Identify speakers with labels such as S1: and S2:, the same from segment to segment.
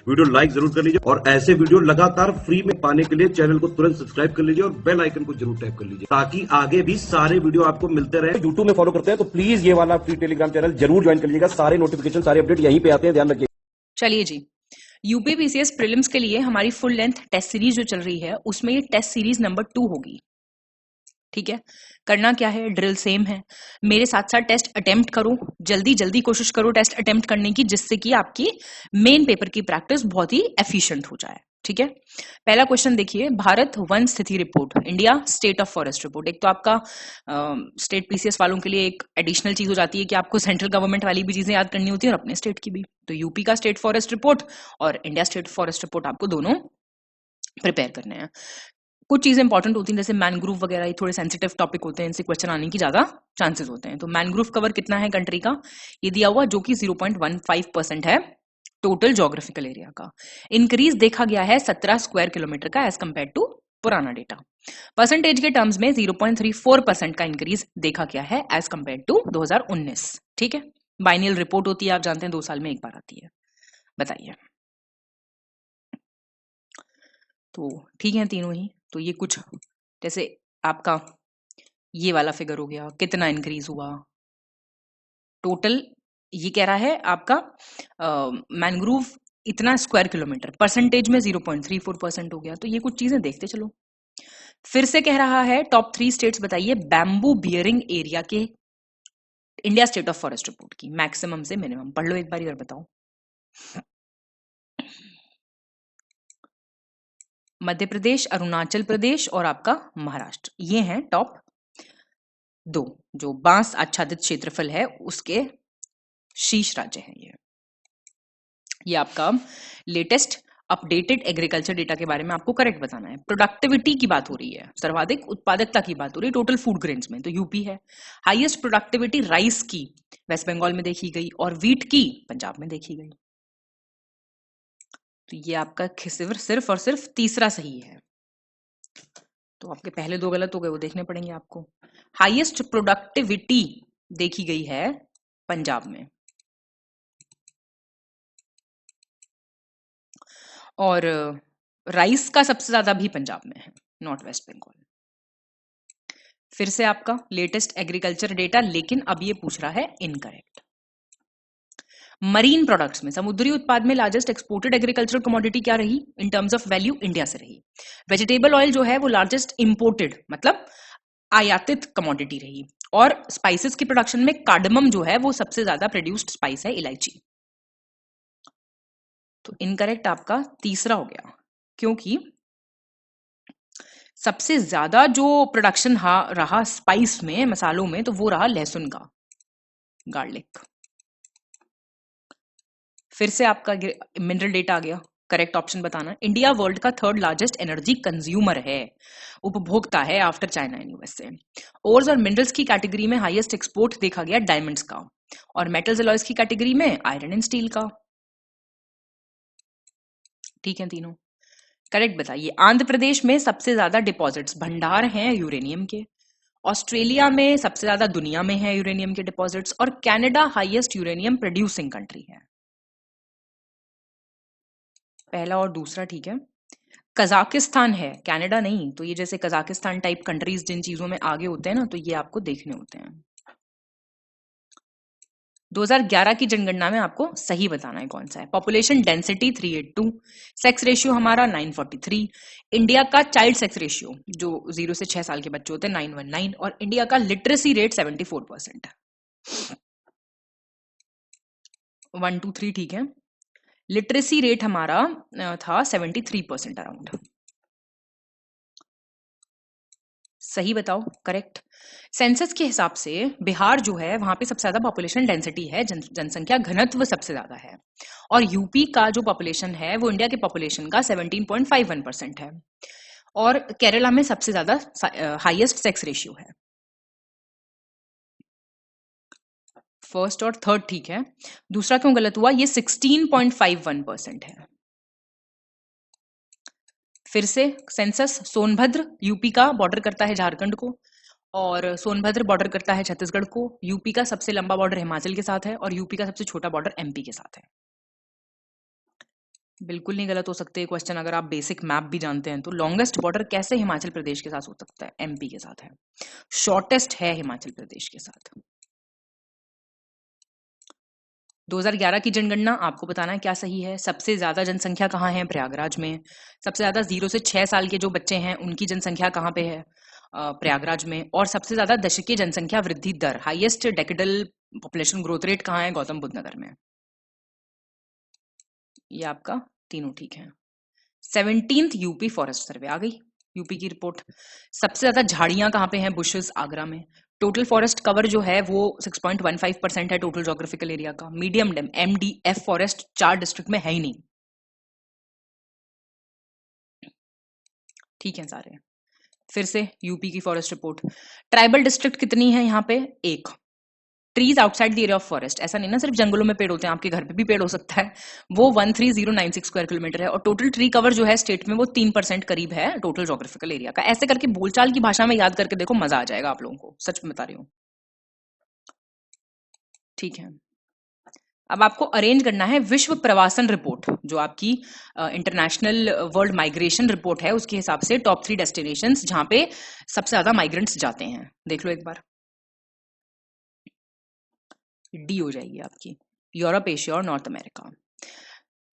S1: Video like जरूर कर लीजिए और ऐसे वीडियो लगातार फ्री में पाने के लिए चैनल को तुरंत सब्सक्राइब कर लीजिए और बेल आइकन को जरूर टैप कर लीजिए ताकि आगे भी सारे वीडियो आपको मिलते रहे। यूट्यूब में फॉलो करते हैं तो प्लीज ये वाला फ्री टेलीग्राम चैनल जरूर ज्वाइन कर लीजिएगा। सारे नोटिफिकेशन, सारे अपडेट यहीं पे आते हैं, ध्यान रखिए।
S2: चलिए जी, यूपी पीसीएस प्रीलिम्स के लिए हमारी फुल लेंथ टेस्ट सीरीज जो चल रही है उसमें ये टेस्ट सीरीज नंबर 2 होगी। ठीक है, करना क्या है, ड्रिल सेम है। मेरे साथ साथ टेस्ट अटेम्प्ट करो, जल्दी जल्दी कोशिश करो टेस्ट अटेम्प्ट करने की, जिससे कि आपकी मेन पेपर की प्रैक्टिस बहुत ही एफिशिएंट हो जाए। ठीक है, पहला क्वेश्चन देखिए, भारत वन स्थिति report, India state of forest report. एक तो आपका स्टेट पीसीएस वालों के लिए एक एडिशनल चीज हो जाती है कि आपको सेंट्रल गवर्नमेंट वाली भी चीजें याद करनी होती है और अपने स्टेट की भी। तो यूपी का स्टेट फॉरेस्ट रिपोर्ट और इंडिया स्टेट फॉरेस्ट रिपोर्ट आपको दोनों प्रिपेयर करने हैं। कुछ चीजें इंपॉर्टेंट होती हैं, जैसे मैनग्रूव वगैरह, ये थोड़े सेंसिटिव टॉपिक होते हैं, इनसे क्वेश्चन आने की ज्यादा चांसेस होते हैं। तो मैनग्रूव कवर कितना है कंट्री का, ये दिया हुआ, जो कि 0.15% है टोटल ज्योग्राफिकल एरिया का। इंक्रीज देखा गया है 17 स्क्वायर किलोमीटर का एज कंपेयर टू पुराना डेटा। परसेंटेज के टर्म्स में 0.34% का इंक्रीज देखा गया है एज कंपेयर टू 2019। ठीक है, बाइनियल रिपोर्ट होती है, आप जानते हैं 2 साल में एक बार आती है। बताइए। तो ठीक है तीनों ही। तो ये कुछ जैसे आपका ये वाला फिगर हो गया, कितना इंक्रीज हुआ टोटल, ये कह रहा है आपका मैनग्रूव इतना स्क्वायर किलोमीटर, परसेंटेज में 0.34% हो गया। तो ये कुछ चीजें देखते चलो। फिर से कह रहा है टॉप 3 स्टेट्स बताइए बैम्बू बियरिंग एरिया के India state of forest report की, मैक्सिमम से मिनिमम। पढ़ लो एक बार, इधर बताओ। मध्य प्रदेश, अरुणाचल प्रदेश और आपका महाराष्ट्र, ये हैं टॉप 2 जो बांस आच्छादित क्षेत्रफल है उसके शीर्ष राज्य हैं। ये आपका लेटेस्ट अपडेटेड एग्रीकल्चर डेटा के बारे में आपको करेक्ट बताना है। प्रोडक्टिविटी की बात हो रही है, सर्वाधिक उत्पादकता की बात हो रही है टोटल फूड ग्रेन्स में, तो यूपी है। हाईएस्ट प्रोडक्टिविटी राइस की वेस्ट बंगाल में देखी गई और व्हीट की पंजाब में देखी गई। तो ये आपका सिर्फ और सिर्फ तीसरा सही है। तो आपके पहले 2 गलत हो गए, वो देखने पड़ेंगे आपको। हाईएस्ट प्रोडक्टिविटी देखी गई है पंजाब में और राइस का सबसे ज्यादा भी पंजाब में है, नॉट वेस्ट बंगाल। फिर से आपका लेटेस्ट एग्रीकल्चर डेटा, लेकिन अब ये पूछ रहा है इनकरेक्ट। मरीन प्रोडक्ट्स में, समुद्री उत्पाद में लार्जेस्ट एक्सपोर्टेड एग्रीकल्चरल कमोडिटी क्या रही in terms of value, India से रही। वेजिटेबल ऑयल जो है वो लार्जेस्ट इंपोर्टेड मतलब आयातित कमोडिटी रही। और स्पाइसेस की प्रोडक्शन में कार्डमम जो है वो सबसे ज्यादा प्रोड्यूस्ड स्पाइस है, इलायची। तो इनकरेक्ट आपका तीसरा हो गया, क्योंकि सबसे ज्यादा जो प्रोडक्शन रहा स्पाइस में, मसालों में, तो वो रहा लहसुन का, गार्लिक। फिर से आपका मिनरल डेटा आ गया, करेक्ट ऑप्शन बताना। इंडिया वर्ल्ड का 3rd लार्जेस्ट एनर्जी कंज्यूमर है, उपभोक्ता है after China and USA. Ores और मिनरल्स की कैटेगरी में हाईएस्ट एक्सपोर्ट देखा गया डायमंड्स का, और मेटल्स अलॉयज की कैटेगरी में आयरन एंड स्टील का। ठीक है तीनों करेक्ट। बताइए, आंध्र प्रदेश में सबसे ज्यादा डिपॉजिट्स भंडार हैं यूरेनियम के, ऑस्ट्रेलिया में सबसे ज्यादा दुनिया में है यूरेनियम के डिपॉजिट्स, और Canada highest uranium producing country है। पहला और दूसरा ठीक है। कजाकिस्तान है, कनाडा नहीं। तो ये जैसे कजाकिस्तान टाइप कंट्रीज जिन चीजों में आगे होते हैं ना, तो ये आपको देखने होते हैं। 2011 की जनगणना में आपको सही बताना है कौन सा है। पॉपुलेशन डेंसिटी 382, सेक्स रेशियो हमारा 943, इंडिया का चाइल्ड सेक्स रेशियो जो 0 से 6 साल के बच्चे होते हैं 919, और इंडिया का लिटरेसी रेट 74%। 1 2 3 ठीक है। लिटरेसी रेट हमारा था 73% अराउंड। सही बताओ करेक्ट। सेंसस के हिसाब से बिहार जो है वहां पे सबसे ज्यादा पॉपुलेशन डेंसिटी है, जनसंख्या घनत्व सबसे ज्यादा है, और यूपी का जो पॉपुलेशन है वो इंडिया के पॉपुलेशन का 17.51% है, और केरला में सबसे ज्यादा हाईएस्ट सेक्स रेशियो है। फर्स्ट और थर्ड ठीक है, दूसरा क्यों गलत हुआ, ये 16.51% है। फिर से सेंसस, सोनभद्र यूपी का बॉर्डर करता है झारखंड को, और सोनभद्र बॉर्डर करता है छत्तीसगढ़ को। यूपी का सबसे लंबा बॉर्डर हिमाचल के साथ है, और यूपी का सबसे छोटा बॉर्डर एमपी के साथ है। बिल्कुल नहीं गलत हो सकते क्वेश्चन, अगर आप बेसिक मैप भी जानते हैं तो। लॉन्गेस्ट बॉर्डर कैसे हिमाचल प्रदेश के साथ हो सकता है? एमपी के साथ है। शॉर्टेस्ट है हिमाचल प्रदेश के साथ। 2011 की जनगणना आपको बताना है क्या सही है। सबसे ज्यादा जनसंख्या कहाँ है? प्रयागराज में। सबसे ज्यादा 0 से 6 साल के जो बच्चे हैं उनकी जनसंख्या कहाँ पे है? प्रयागराज में। और सबसे ज्यादा दशकीय जनसंख्या वृद्धि दर, highest decadal population growth rate कहाँ है? गौतम बुद्ध नगर में। ये आपका तीनों ठीक है। 17th यूपी फॉरेस्ट सर्वे आ गई, यूपी की रिपोर्ट। सबसे ज्यादा झाड़ियां कहाँ पे हैं? बुशेस, आगरा में। टोटल फॉरेस्ट कवर जो है वो 6.15% है टोटल जोग्राफिकल एरिया का। Medium dense MDF forest 4 district में है ही नहीं। ठीक है सारे। फिर से यूपी की फॉरेस्ट रिपोर्ट। ट्राइबल डिस्ट्रिक्ट कितनी है यहाँ पे? 1। Trees outside the area of forest, ऐसा नहीं ना सिर्फ जंगलों में पेड़ होते हैं, आपके घर पे भी पेड़ हो सकता है। वो 13096 स्क्वायर किलोमीटर है। और टोटल ट्री कवर जो है स्टेट में वो 3% करीब है टोटल जोग्राफिकल एरिया का। ऐसे करके बोलचाल की भाषा में याद करके देखो, मजा आ जाएगा आप लोगों को, सच में बता रही हूँ। ठीक है, अब आपको अरेंज करना है विश्व प्रवासन रिपोर्ट, जो आपकी इंटरनेशनल वर्ल्ड माइग्रेशन रिपोर्ट है, उसके हिसाब से टॉप 3 डेस्टिनेशंस जहां पे सबसे ज्यादा माइग्रेंट्स जाते हैं। देख लो एक बार। डी हो जाएगी आपकी, यूरोप, एशिया और north America.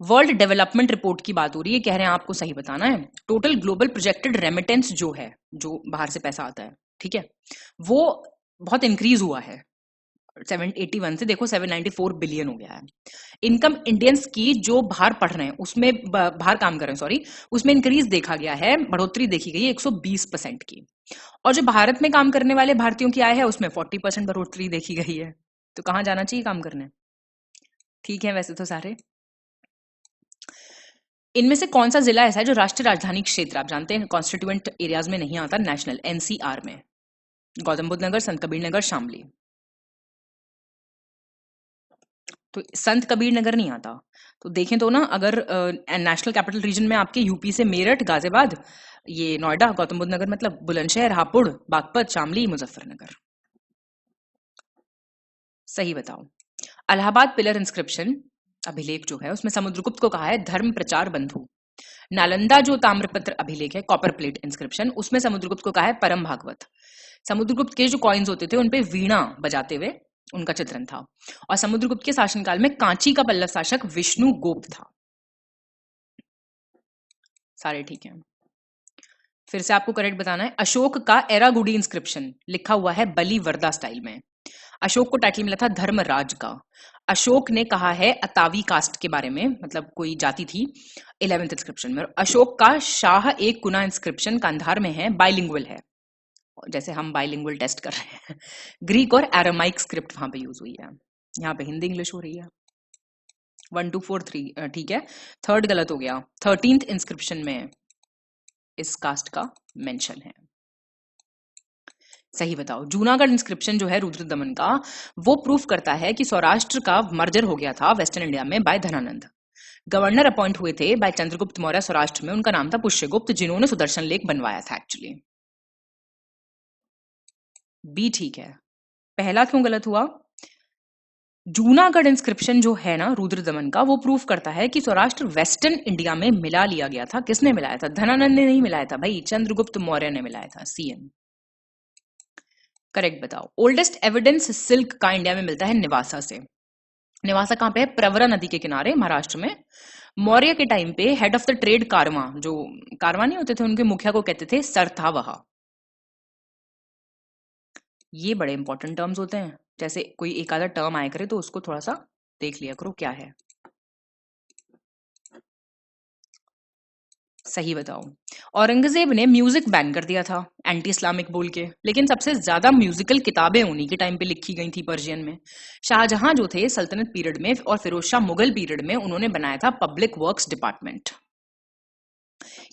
S2: World development report की बात हो रही है, कह रहे हैं आपको सही बताना है। टोटल ग्लोबल प्रोजेक्टेड रेमिटेंस जो है, जो बाहर से पैसा आता है, ठीक है, वो बहुत इंक्रीज हुआ है। 781 से देखो 794 बिलियन हो गया है। इनकम इंडियंस की जो बाहर पढ़ रहे हैं उसमें, बाहर काम कर रहे हैं सॉरी, उसमें इंक्रीज देखा गया है, बढ़ोतरी देखी गई है 120% की। और जो भारत में काम करने वाले भारतीयों की आय है उसमें 40% बढ़ोतरी देखी गई है। तो कहाँ जाना चाहिए काम करने? ठीक है वैसे तो सारे। इनमें से कौन सा जिला ऐसा है जो राष्ट्रीय राजधानी क्षेत्र, आप जानते हैं कॉन्स्टिट्यूएंट एरियाज में नहीं आता, नेशनल एनसीआर में? गौतम बुद्ध नगर, संत कबीर नगर, शामली। तो संत कबीर नगर नहीं आता। तो देखें तो ना, अगर नेशनल कैपिटल रीजन में आपके यूपी से मेरठ, गाजियाबाद, ये नोएडा, गौतम बुद्ध नगर मतलब बुलंदशहर, हापुड़, बागपत, शामली, मुजफ्फरनगर। सही बताओ। अलाहाबाद पिलर इंस्क्रिप्शन अभिलेख जो है उसमें समुद्रगुप्त को कहा है धर्म प्रचार बंधु। नालंदा जो ताम्रपत्र अभिलेख है, कॉपर प्लेट इंस्क्रिप्शन, उसमें समुद्रगुप्त को कहा है परम भागवत। समुद्रगुप्त के जो कॉइन्स होते थे उनपे वीणा बजाते हुए उनका चित्रण था। और समुद्रगुप्त के शासनकाल में कांची का पल्लव शासक विष्णु गोप था। सारे ठीक हैं। फिर से आपको करेक्ट बताना है। अशोक का एरागुडी इंस्क्रिप्शन लिखा हुआ है बलिवर्दा स्टाइल में। अशोक को टाइटल मिला था धर्मराज का। अशोक ने कहा है अतावी कास्ट के बारे में, मतलब कोई जाति थी, 11th इंस्क्रिप्शन में। अशोक का शाह एक कुना इंस्क्रिप्शन कांधार में है, बाइलिंगुअल है, जैसे हम बाइलिंगुअल टेस्ट कर रहे हैं। ग्रीक और एरामाइक स्क्रिप्ट वहां पे यूज हुई है, यहाँ पे हिंदी इंग्लिश हो रही है। 1 2 4 3 ठीक है, थर्ड गलत हो गया। 13th इंस्क्रिप्शन में इस कास्ट का मेंशन है। सही बताओ। जूनागढ़ इंस्क्रिप्शन जो है रुद्र दमन का, वो प्रूफ करता है कि सौराष्ट्र का मर्जर हो गया था वेस्टर्न इंडिया में बाय धनानंद। गवर्नर अपॉइंट हुए थे बाय चंद्रगुप्त मौर्य सौराष्ट्र में, उनका नाम था पुष्यगुप्त, जिन्होंने सुदर्शन लेक बनवाया था एक्चुअली। बी ठीक है। पहला क्यों गलत हुआ? जूनागढ़ इंस्क्रिप्शन जो है ना रुद्र दमन का, वो प्रूफ करता है कि सौराष्ट्र वेस्टर्न इंडिया में मिला लिया गया था। किसने मिलाया था? धनानंद ने नहीं मिलाया था भाई, चंद्रगुप्त मौर्य ने मिलाया था, सीएम। करेक्ट बताओ। ओल्डेस्ट एविडेंस सिल्क का इंडिया में मिलता है निवासा से। निवासा कहां पे है? प्रवरा नदी के किनारे, महाराष्ट्र में। मौर्य के टाइम पे हेड ऑफ द ट्रेड कारवां, जो कारवां नहीं होते थे, उनके मुखिया को कहते थे सरथावहा। ये बड़े इंपॉर्टेंट टर्म्स होते हैं, जैसे कोई एक आधा टर्म आया करे तो उसको थोड़ा सा देख लिया करो क्या है। सही बताओ। औरंगजेब ने म्यूजिक बैन कर दिया था एंटी इस्लामिक बोल के, लेकिन सबसे ज्यादा म्यूजिकल किताबें उन्हीं के टाइम पे लिखी गई थी पर्शियन में। शाहजहां जो थे सल्तनत पीरियड में, और फिरोज शाह मुगल पीरियड में, उन्होंने बनाया था पब्लिक वर्क्स डिपार्टमेंट।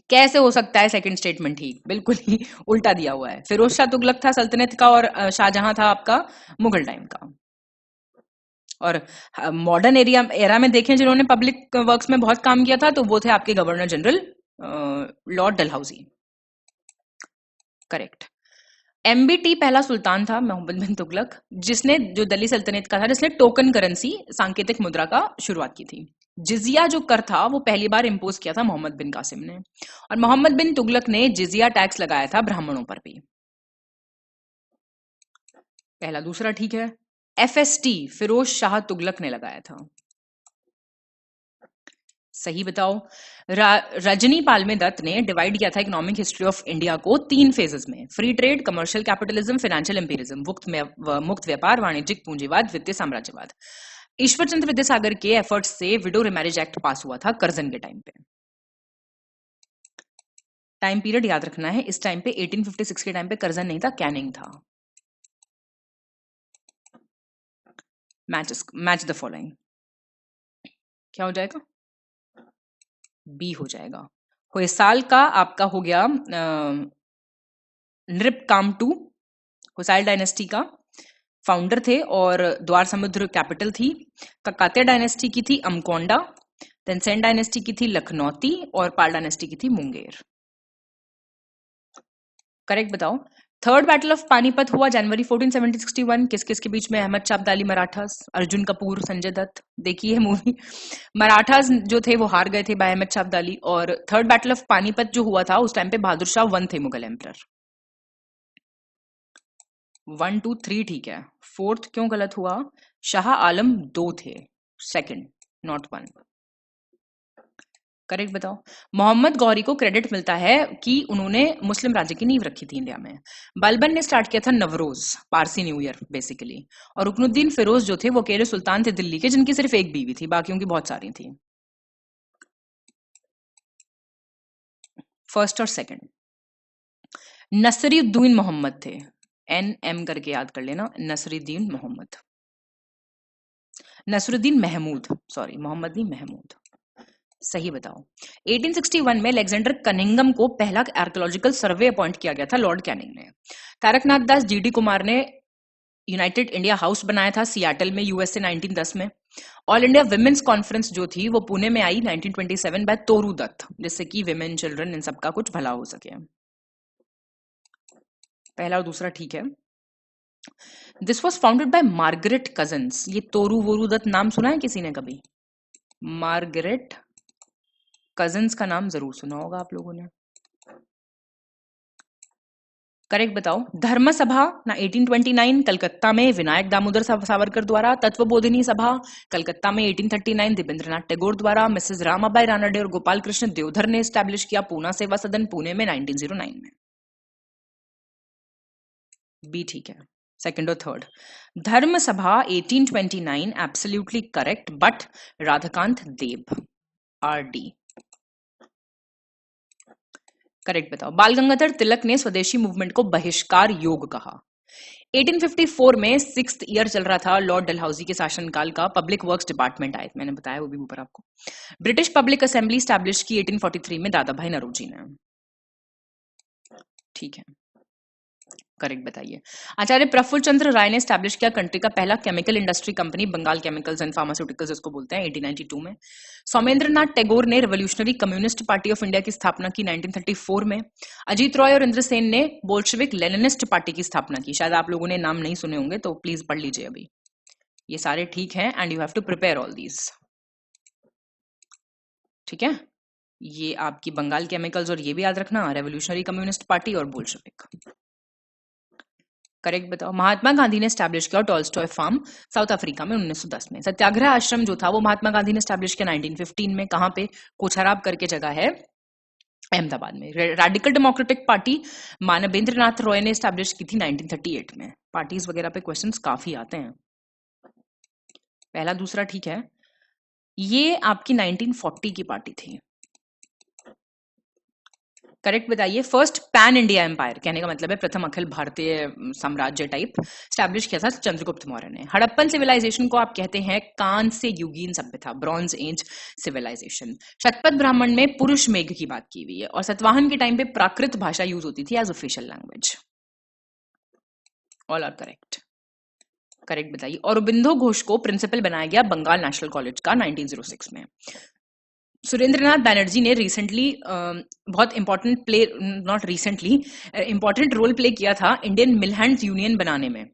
S2: कैसे हो सकता है सेकंड स्टेटमेंट ठीक? बिल्कुल ही उल्टा दिया हुआ है। फिरोज शाह तुगलक था सल्तनत का, और शाहजहां था आपका मुगल टाइम का। और मॉडर्न एरा में देखें जिन्होंने पब्लिक वर्क्स में बहुत काम किया था, तो वो थे आपके governor general Lord Dalhousie. Correct. MBT पहला सुल्तान था मोहम्मद बिन तुगलक, जिसने जो दिल्ली सल्तनत का था, जिसने टोकन करेंसी सांकेतिक मुद्रा का शुरुआत की थी। जिजिया जो कर था वो पहली बार इम्पोज किया था मोहम्मद बिन कासिम ने, और मोहम्मद बिन तुगलक ने जिजिया टैक्स लगाया था ब्राह्मणों पर भी। पहला दूसरा ठीक है। एफएसटी फिरोज शाह तुगलक ने लगाया था। सही बताओ। रजनी पालमे दत्त ने डिवाइड किया था इकोनॉमिक हिस्ट्री ऑफ इंडिया को 3 फेजेस में: free trade, commercial capitalism, financial एम्पिरिज्म, मुक्त व्यापार, वाणिज्यिक पूंजीवाद, वित्तीय साम्राज्यवाद। ईश्वर चंद्र विद्यासागर के एफर्ट्स से विडो रिमैरिज एक्ट पास हुआ था करजन के टाइम पे। टाइम पीरियड याद रखना है, इस टाइम पे 1856 के टाइम पे करजन नहीं था, कैनिंग था। Match the following. क्या हो जाएगा? बी हो जाएगा। होयसाल का आपका हो गया नृपकामटू, होयसाल डायनेस्टी का फाउंडर थे और द्वार समुद्र कैपिटल थी। ककातिया डायनेस्टी की थी अमकोंडा, देन सेन डायनेस्टी की थी लखनौती और पाल डायनेस्टी की थी मुंगेर। करेक्ट बताओ। थर्ड बैटल ऑफ पानीपत हुआ जनवरी 1461। किस किस के बीच में? अहमद शाह अब्दाली मराठास, अर्जुन कपूर, संजय दत्त। देखी है मूवी। मराठास जो थे वो हार गए थे बाय अहमद शाह अब्दाली, और थर्ड बैटल ऑफ पानीपत जो हुआ था उस टाइम पे बहादुर शाह 1 थे मुगल एम्परर। 1 2 3 ठीक है। फोर्थ क्यों गलत हुआ? शाह आलम 2 थे, सेकंड नॉट 1। करेक्ट बताओ। मोहम्मद गौरी को क्रेडिट मिलता है कि उन्होंने मुस्लिम राज्य की नींव रखी थी इंडिया में। बलबन ने स्टार्ट किया था Navroz, Parsi new year basically. और रुकनुद्दीन फिरोज जो थे वो अकेले सुल्तान थे दिल्ली के जिनकी सिर्फ एक बीवी थी, बाकियों की बहुत सारी थी। फर्स्ट और सेकंड। नसरुद्दीन मोहम्मद थे, NM करके याद कर लेना, नसरुद्दीन मोहम्मद। नसरुद्दीन महमूद, सॉरी मोहम्मद नहीं महमूद। सही बताओ। 1861 में अलेक्जेंडर कनिंगम को पहला आर्कियोलॉजिकल सर्वे अपॉइंट किया गया था लॉर्ड कैनिंग ने। तारकनाथ दास जीडी कुमार ने यूनाइटेड इंडिया हाउस बनाया था सियाटल में यूएसए 1910 में। ऑल इंडिया विमेन्स कॉन्फ्रेंस जो थी वो पुणे में आई 1927 बाय तोरू दत्त, जिससे कि विमेन चिल्ड्रन इन सबका कुछ भला हो सके। पहला और दूसरा ठीक है। This was founded by Margaret cousins. ये तोरू वोरू दत्त नाम सुना है किसी ने कभी? मार्गरेट कजन्स का नाम जरूर सुना होगा आप लोगों ने। करेक्ट बताओ। धर्म सभा ना 1829 कलकत्ता में विनायक दामोदर सावरकर द्वारा। तत्वबोधिनी सभा कलकत्ता में 1839 देवेंद्रनाथ टैगोर द्वारा। मिसेस रामाबाई रानडे और गोपाल कृष्ण देवधर ने एस्टैब्लिश किया पूना सेवा सदन पुणे में 1909 में। बी ठीक है, सेकंड और third. Dharma Sabha 1829 absolutely correct, but Radhakant Deb RD। Correct बताओ। बाल गंगाधर तिलक ने स्वदेशी मूवमेंट को बहिष्कार योग कहा। 1854 में 6th ईयर चल रहा था लॉर्ड डलहौजी के शासनकाल का। पब्लिक वर्क्स डिपार्टमेंट आए, मैंने बताया वो भी ऊपर आपको। ब्रिटिश पब्लिक असेंबली स्टैब्लिश की 1843 में दादा भाई नौरोजी ने। ठीक है, करेक्ट बताइए। आचार्य प्रफुल्ल चंद्र राय ने स्टैब्लिश किया कंट्री का पहला chemical industry company Bengal chemicals and pharmaceuticals इसको बोलते हैं 1892 में। सौमेंद्रनाथ टैगोर ने revolutionary communist party of India की स्थापना की 1934 में। अजीत रॉय और इंद्रसेन ने बोल्शेविक लेनिनिस्ट पार्टी की स्थापना की। शायद आप लोगों ने नाम नहीं सुने होंगे तो प्लीज पढ़ लीजिए अभी। ये सारे ठीक हैं and you have to prepare all these. ठीक है, ये आपकी बंगाल केमिकल्स और ये भी याद रखना, रेवोल्यूशनरी कम्युनिस्ट पार्टी और बोल्शेविक। करेक्ट बताओ। महात्मा गांधी ने स्टैब्लिश किया टॉल्स्टॉय फार्म साउथ अफ्रीका में 1910 में। सत्याग्रह आश्रम जो था वो महात्मा गांधी ने स्टैब्लिश किया 1915 में। कहां पे? कोछाराब करके जगह है अहमदाबाद में। रेडिकल डेमोक्रेटिक पार्टी मानवेंद्र नाथ रॉय ने स्टैब्लिश की थी 1938 में। पार्टीज वगैरह पे क्वेश्चंस काफी आते हैं। पहला दूसरा ठीक है। ये आपकी 1940 की पार्टी थी। करेक्ट बताइए। फर्स्ट पैन इंडिया एम्पायर, कहने का मतलब है प्रथम अखिल भारतीय साम्राज्य टाइप, स्टैब्लिश किया था चंद्रगुप्त मौर्य ने। हड़प्पन सिविलाइजेशन को आप कहते हैं कांस्य युगीन सभ्यता, bronze age civilisation. Shatapatha Brahmana में पुरुष मेघ की बात की हुई है। और सतवाहन के टाइम पे प्राकृत भाषा यूज होती थी as official language. All are correct. Correct बताइए। औरबिंदो घोष को प्रिंसिपल बनाया गया बंगाल नेशनल कॉलेज का 1906 में। सुरेंद्रनाथ बैनर्जी ने रिसेंटली बहुत important play not recently important role play किया था इंडियन मिल हैंड्स यूनियन बनाने में।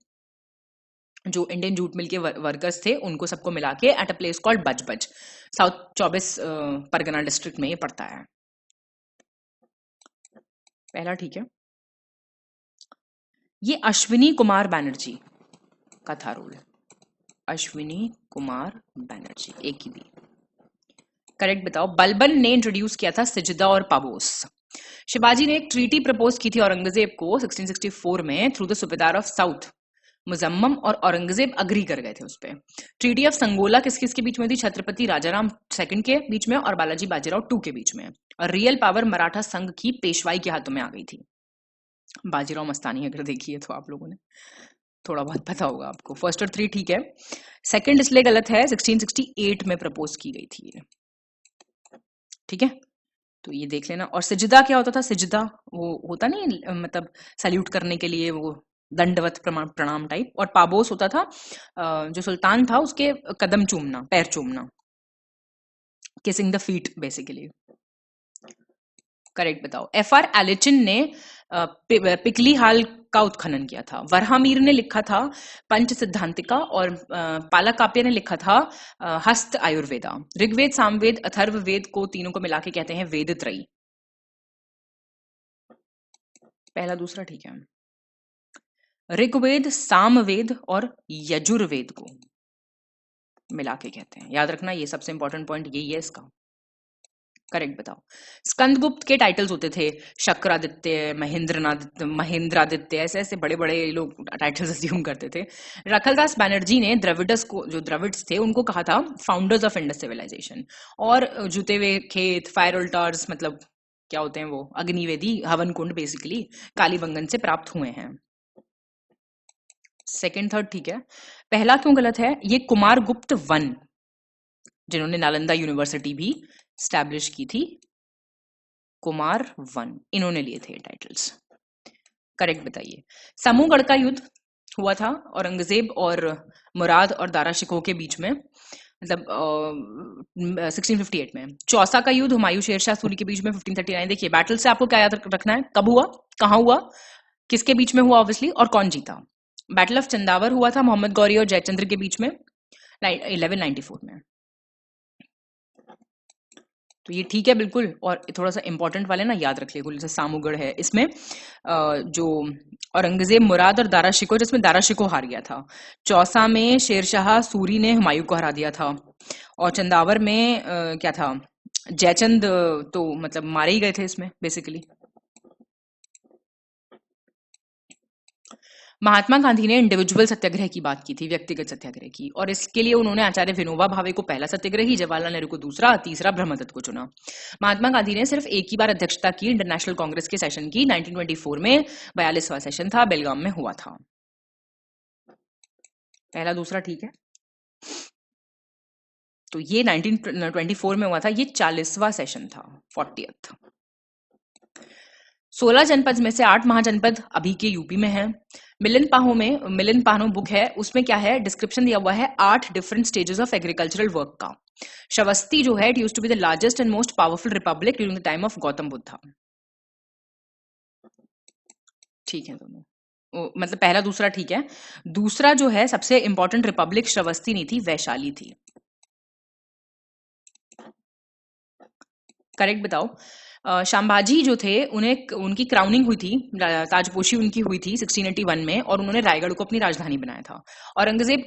S2: जो इंडियन जूट मिल के वर्कर्स थे उनको सबको मिला के at a place called Budge Budge, south 24 Pargana district में ये पड़ता है। पहला ठीक है। ये अश्विनी कुमार बैनर्जी का था रोल, अश्विनी कुमार बैनर्जी, एक ही दी। करेक्ट बताओ। बलबन ने इंट्रोड्यूस किया था सिजदा और पाबोस। शिवाजी ने एक ट्रीटी प्रपोज की थी औरंगजेब को 1664 में through the subedar of south Muazzam, और औरंगजेब अग्री कर गए थे उस पर। ट्रीटी ऑफ संगोला किस किस के बीच में थी? छत्रपति राजाराम सेकंड के बीच में और बालाजी बाजीराव टू के बीच में। और रियल पावर मराठा संघ की पेशवाई के हाथों में आ गई थी। बाजीराव मस्तानी अगर देखिए तो आप लोगों ने थोड़ा बहुत पता होगा आपको। फर्स्ट और थ्री ठीक है, सेकंड इसलिए गलत है, 1668 में प्रपोज की गई थी ये, ठीक है, तो ये देख लेना। और सिजदा क्या होता था? सिजदा वो होता नहीं, मतलब सैल्यूट करने के लिए वो दंडवत प्रणाम टाइप। और पाबोस होता था जो सुल्तान था उसके कदम चूमना, पैर चूमना, kissing the feet basically. Correct बताओ। एफआर एलिचिन ने पिकली हाल का उत्खनन किया था। वरहामीर ने लिखा था पंच सिद्धांतिका, और पालाकाप्य ने लिखा था हस्त आयुर्वेदा। ऋग्वेद, सामवेद, अथर्ववेद को तीनों को मिला के कहते हैं वेद त्रयी। पहला दूसरा ठीक है। ऋग्वेद, सामवेद और यजुर्वेद को मिला के कहते हैं, याद रखना ये सबसे इंपॉर्टेंट पॉइंट यही है इसका। करेक्ट बताओ। स्कंदगुप्त के टाइटल्स होते थे शक्रादित्य, महेंद्रादित्य, ऐसे ऐसे बड़े बड़े लोग टाइटल्स अज्यूम करते थे। रखलदास बैनर्जी ने द्रविडस को, जो द्रविड्स थे उनको कहा था फाउंडर्स ऑफ इंडस सिविलाइजेशन। और जुते हुए खेत, फायर ऑल्टार्स, मतलब क्या होते हैं वो, अग्निवेदी, हवन कुंड बेसिकली कालीबंगन से प्राप्त हुए हैं। सेकंड थर्ड ठीक है। पहला क्यों गलत है? ये कुमार गुप्त वन, जिन्होंने नालंदा यूनिवर्सिटी भी स्टैब्लिश की थी, कुमार वन, इन्होंने लिए थे टाइटल्स। करेक्ट बताइए। समूहगढ़ का युद्ध हुआ था औरंगजेब और मुराद और दारा शिकोह के बीच में, मतलब 1658 में। चौसा का युद्ध हुमायूं शेरशाह सूरी के बीच में 1539। देखिए बैटल से आपको क्या याद रखना है, कब हुआ, कहां हुआ, किसके बीच में हुआ ऑब्वियसली, और कौन जीता। बैटल ऑफ चंदावर हुआ था मोहम्मद गौरी और जयचंद्र के बीच में 1194 में। तो ये ठीक है बिल्कुल। और थोड़ा सा इंपॉर्टेंट वाले ना याद रख लिया, जैसे सामूगढ़ है, इसमें जो औरंगजेब, मुराद और दारा शिकोह, जिसमें दारा शिकोह हार गया था। चौसा में शेरशाह सूरी ने हुमायूं को हरा दिया था। और चंदावर में क्या था, जयचंद तो मतलब मारे ही गए थे इसमें बेसिकली। महात्मा गांधी ने इंडिविजुअल सत्याग्रह की बात की थी, व्यक्तिगत सत्याग्रह की, और इसके लिए उन्होंने आचार्य विनोबा भावे को पहला सत्याग्रही, जवाहरलाल नेहरू को दूसरा, तीसरा ब्रह्मदत्त को चुना। महात्मा गांधी ने सिर्फ एक ही बार अध्यक्षता की इंटरनेशनल कांग्रेस के सेशन की, 1924 में 42वां सेशन था, बेलगाम में हुआ था। पहला दूसरा ठीक है। तो ये 1924 में हुआ था, ये 40वां सेशन था, 40th। 16 जनपद में से 8 महाजनपद अभी के यूपी में है। मिलन पाहो बुक है, उसमें क्या है, डिस्क्रिप्शन दिया हुआ है 8 different stages of agricultural work का। श्रावस्ती जो है, it used to be the largest and most powerful republic during the time of Gautam Buddha. ठीक है दोनों, मतलब पहला दूसरा ठीक है। दूसरा जो है सबसे इंपॉर्टेंट रिपब्लिक श्रावस्ती नहीं थी, वैशाली थी। करेक्ट बताओ। शांबाजी जो थे, उनकी क्राउनिंग हुई थी, ताजपोशी उनकी हुई थी 1681 में, और उन्होंने रायगढ़ को अपनी राजधानी बनाया था। औरंगजेब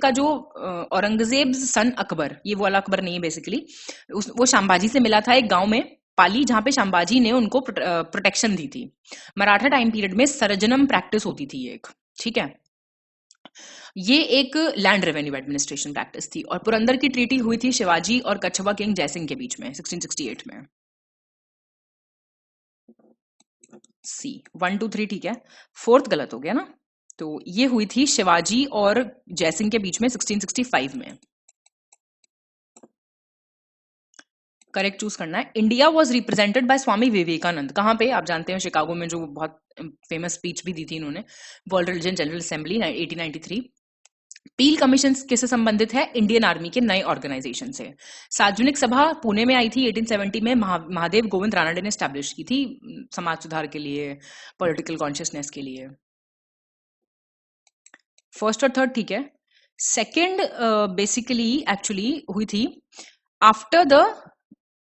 S2: सन अकबर, ये वो वाला अकबर नहीं है बेसिकली, वो शांबाजी से मिला था एक गांव में पाली, जहां पे शांबाजी ने उनको प्रोटेक्शन दी थी। मराठा टाइम पीरियड में सरजनम प्रैक्टिस होती थी एक, ठीक है, ये एक लैंड रेवेन्यू एडमिनिस्ट्रेशन प्रैक्टिस थी। और पुरंदर की ट्रीटी हुई थी शिवाजी और कछवा किंग जयसिंह के बीच में 1668 में। सी 1 2 3 ठीक है। फोर्थ गलत हो गया ना, तो ये हुई थी शिवाजी और जयसिंह के बीच में 1665 में। करेक्ट चूज करना है। India was represented by Swami Vivekananda, कहां पे आप जानते हैं, शिकागो में, जो बहुत फेमस स्पीच भी दी थी इन्होंने, वर्ल्ड रिलीजन जनरल असेंबली 1893। पील कमीशन किससे संबंधित है? इंडियन आर्मी के नए ऑर्गेनाइजेशन से। सार्वजनिक सभा पुणे में आई थी 1870 में, महादेव गोविंद रानडे ने स्टैब्लिश की थी समाज सुधार के लिए, पॉलिटिकल कॉन्शियसनेस के लिए। फर्स्ट और थर्ड ठीक है। सेकंड बेसिकली एक्चुअली हुई थी after the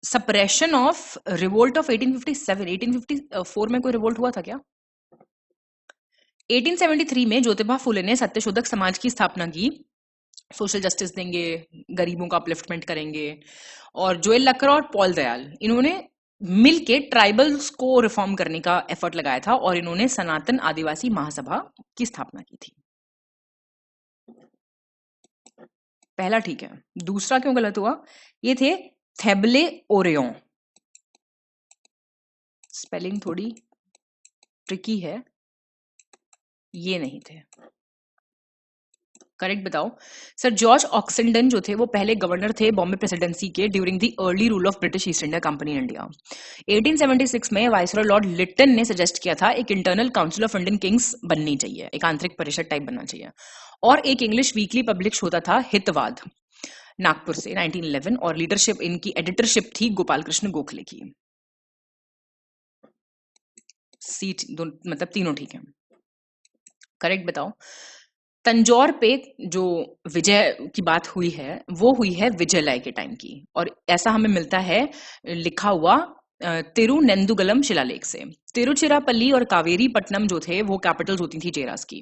S2: suppression of revolt of 1857। 1854 में कोई रिवोल्ट हुआ था क्या? 1873 में ज्योतिबा फुले ने सत्यशोधक समाज की स्थापना की, सोशल जस्टिस देंगे, गरीबों का अपलिफ्टमेंट करेंगे। और जोएल लक्कर और पॉल दयाल, इन्होंने मिलके ट्राइबल्स को रिफॉर्म करने का एफर्ट लगाया था और इन्होंने सनातन आदिवासी महासभा की स्थापना की थी। पहला ठीक है। दूसरा क्यों गलत हुआ? ये थे थेबले ओरेओं। स्पेलिंग थोड़ी ट्रिकी है, ये नहीं थे। करेक्ट बताओ। सर जॉर्ज ऑक्सेंडन जो थे वो पहले गवर्नर थे बॉम्बे प्रेसिडेंसी के during the early rule of British east India company in India. 1876 में वाइसरॉय लॉर्ड लिटन ने सजेस्ट किया था एक internal council of Indian Kings बननी चाहिए, एक आंतरिक परिषद टाइप बनना चाहिए। और एक इंग्लिश वीकली पब्लिश होता था हितवाद, नागपुर से 1911, और लीडरशिप इनकी एडिटरशिप थी गोपाल कृष्ण गोखले की। सीट मतलब तीनों ठीक है। करेक्ट बताओ। तंजौर पे जो विजय की बात हुई है वो हुई है विजयलय के टाइम की, और ऐसा हमें मिलता है लिखा हुआ तिरुनेंदुगलम शिलालेख से। तिरुचिरापल्ली और कावेरी पट्टनम जो थे वो कैपिटल्स होती थी चेरास की।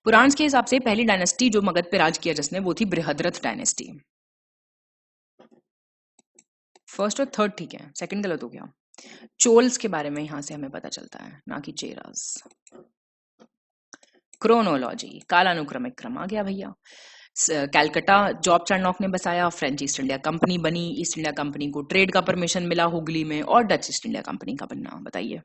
S2: पुराण के हिसाब से पहली डायनेस्टी जो मगध पे राज किया जिसने वो थी बृहद्रथ डायनेस्टी। फर्स्ट और थर्ड ठीक है, सेकंड गलत हो गया। चोल्स के बारे में यहां से हमें पता चलता है, ना कि चेरास। क्रोनोलॉजी, कालानुक्रमिक क्रम आ गया भैया। कैलकटा जॉब चार्नॉक ने बसाया, फ्रेंच ईस्ट इंडिया कंपनी बनी, ईस्ट इंडिया कंपनी को ट्रेड का परमिशन मिला हुगली में, और डच ईस्ट इंडिया कंपनी का बनना। बताइए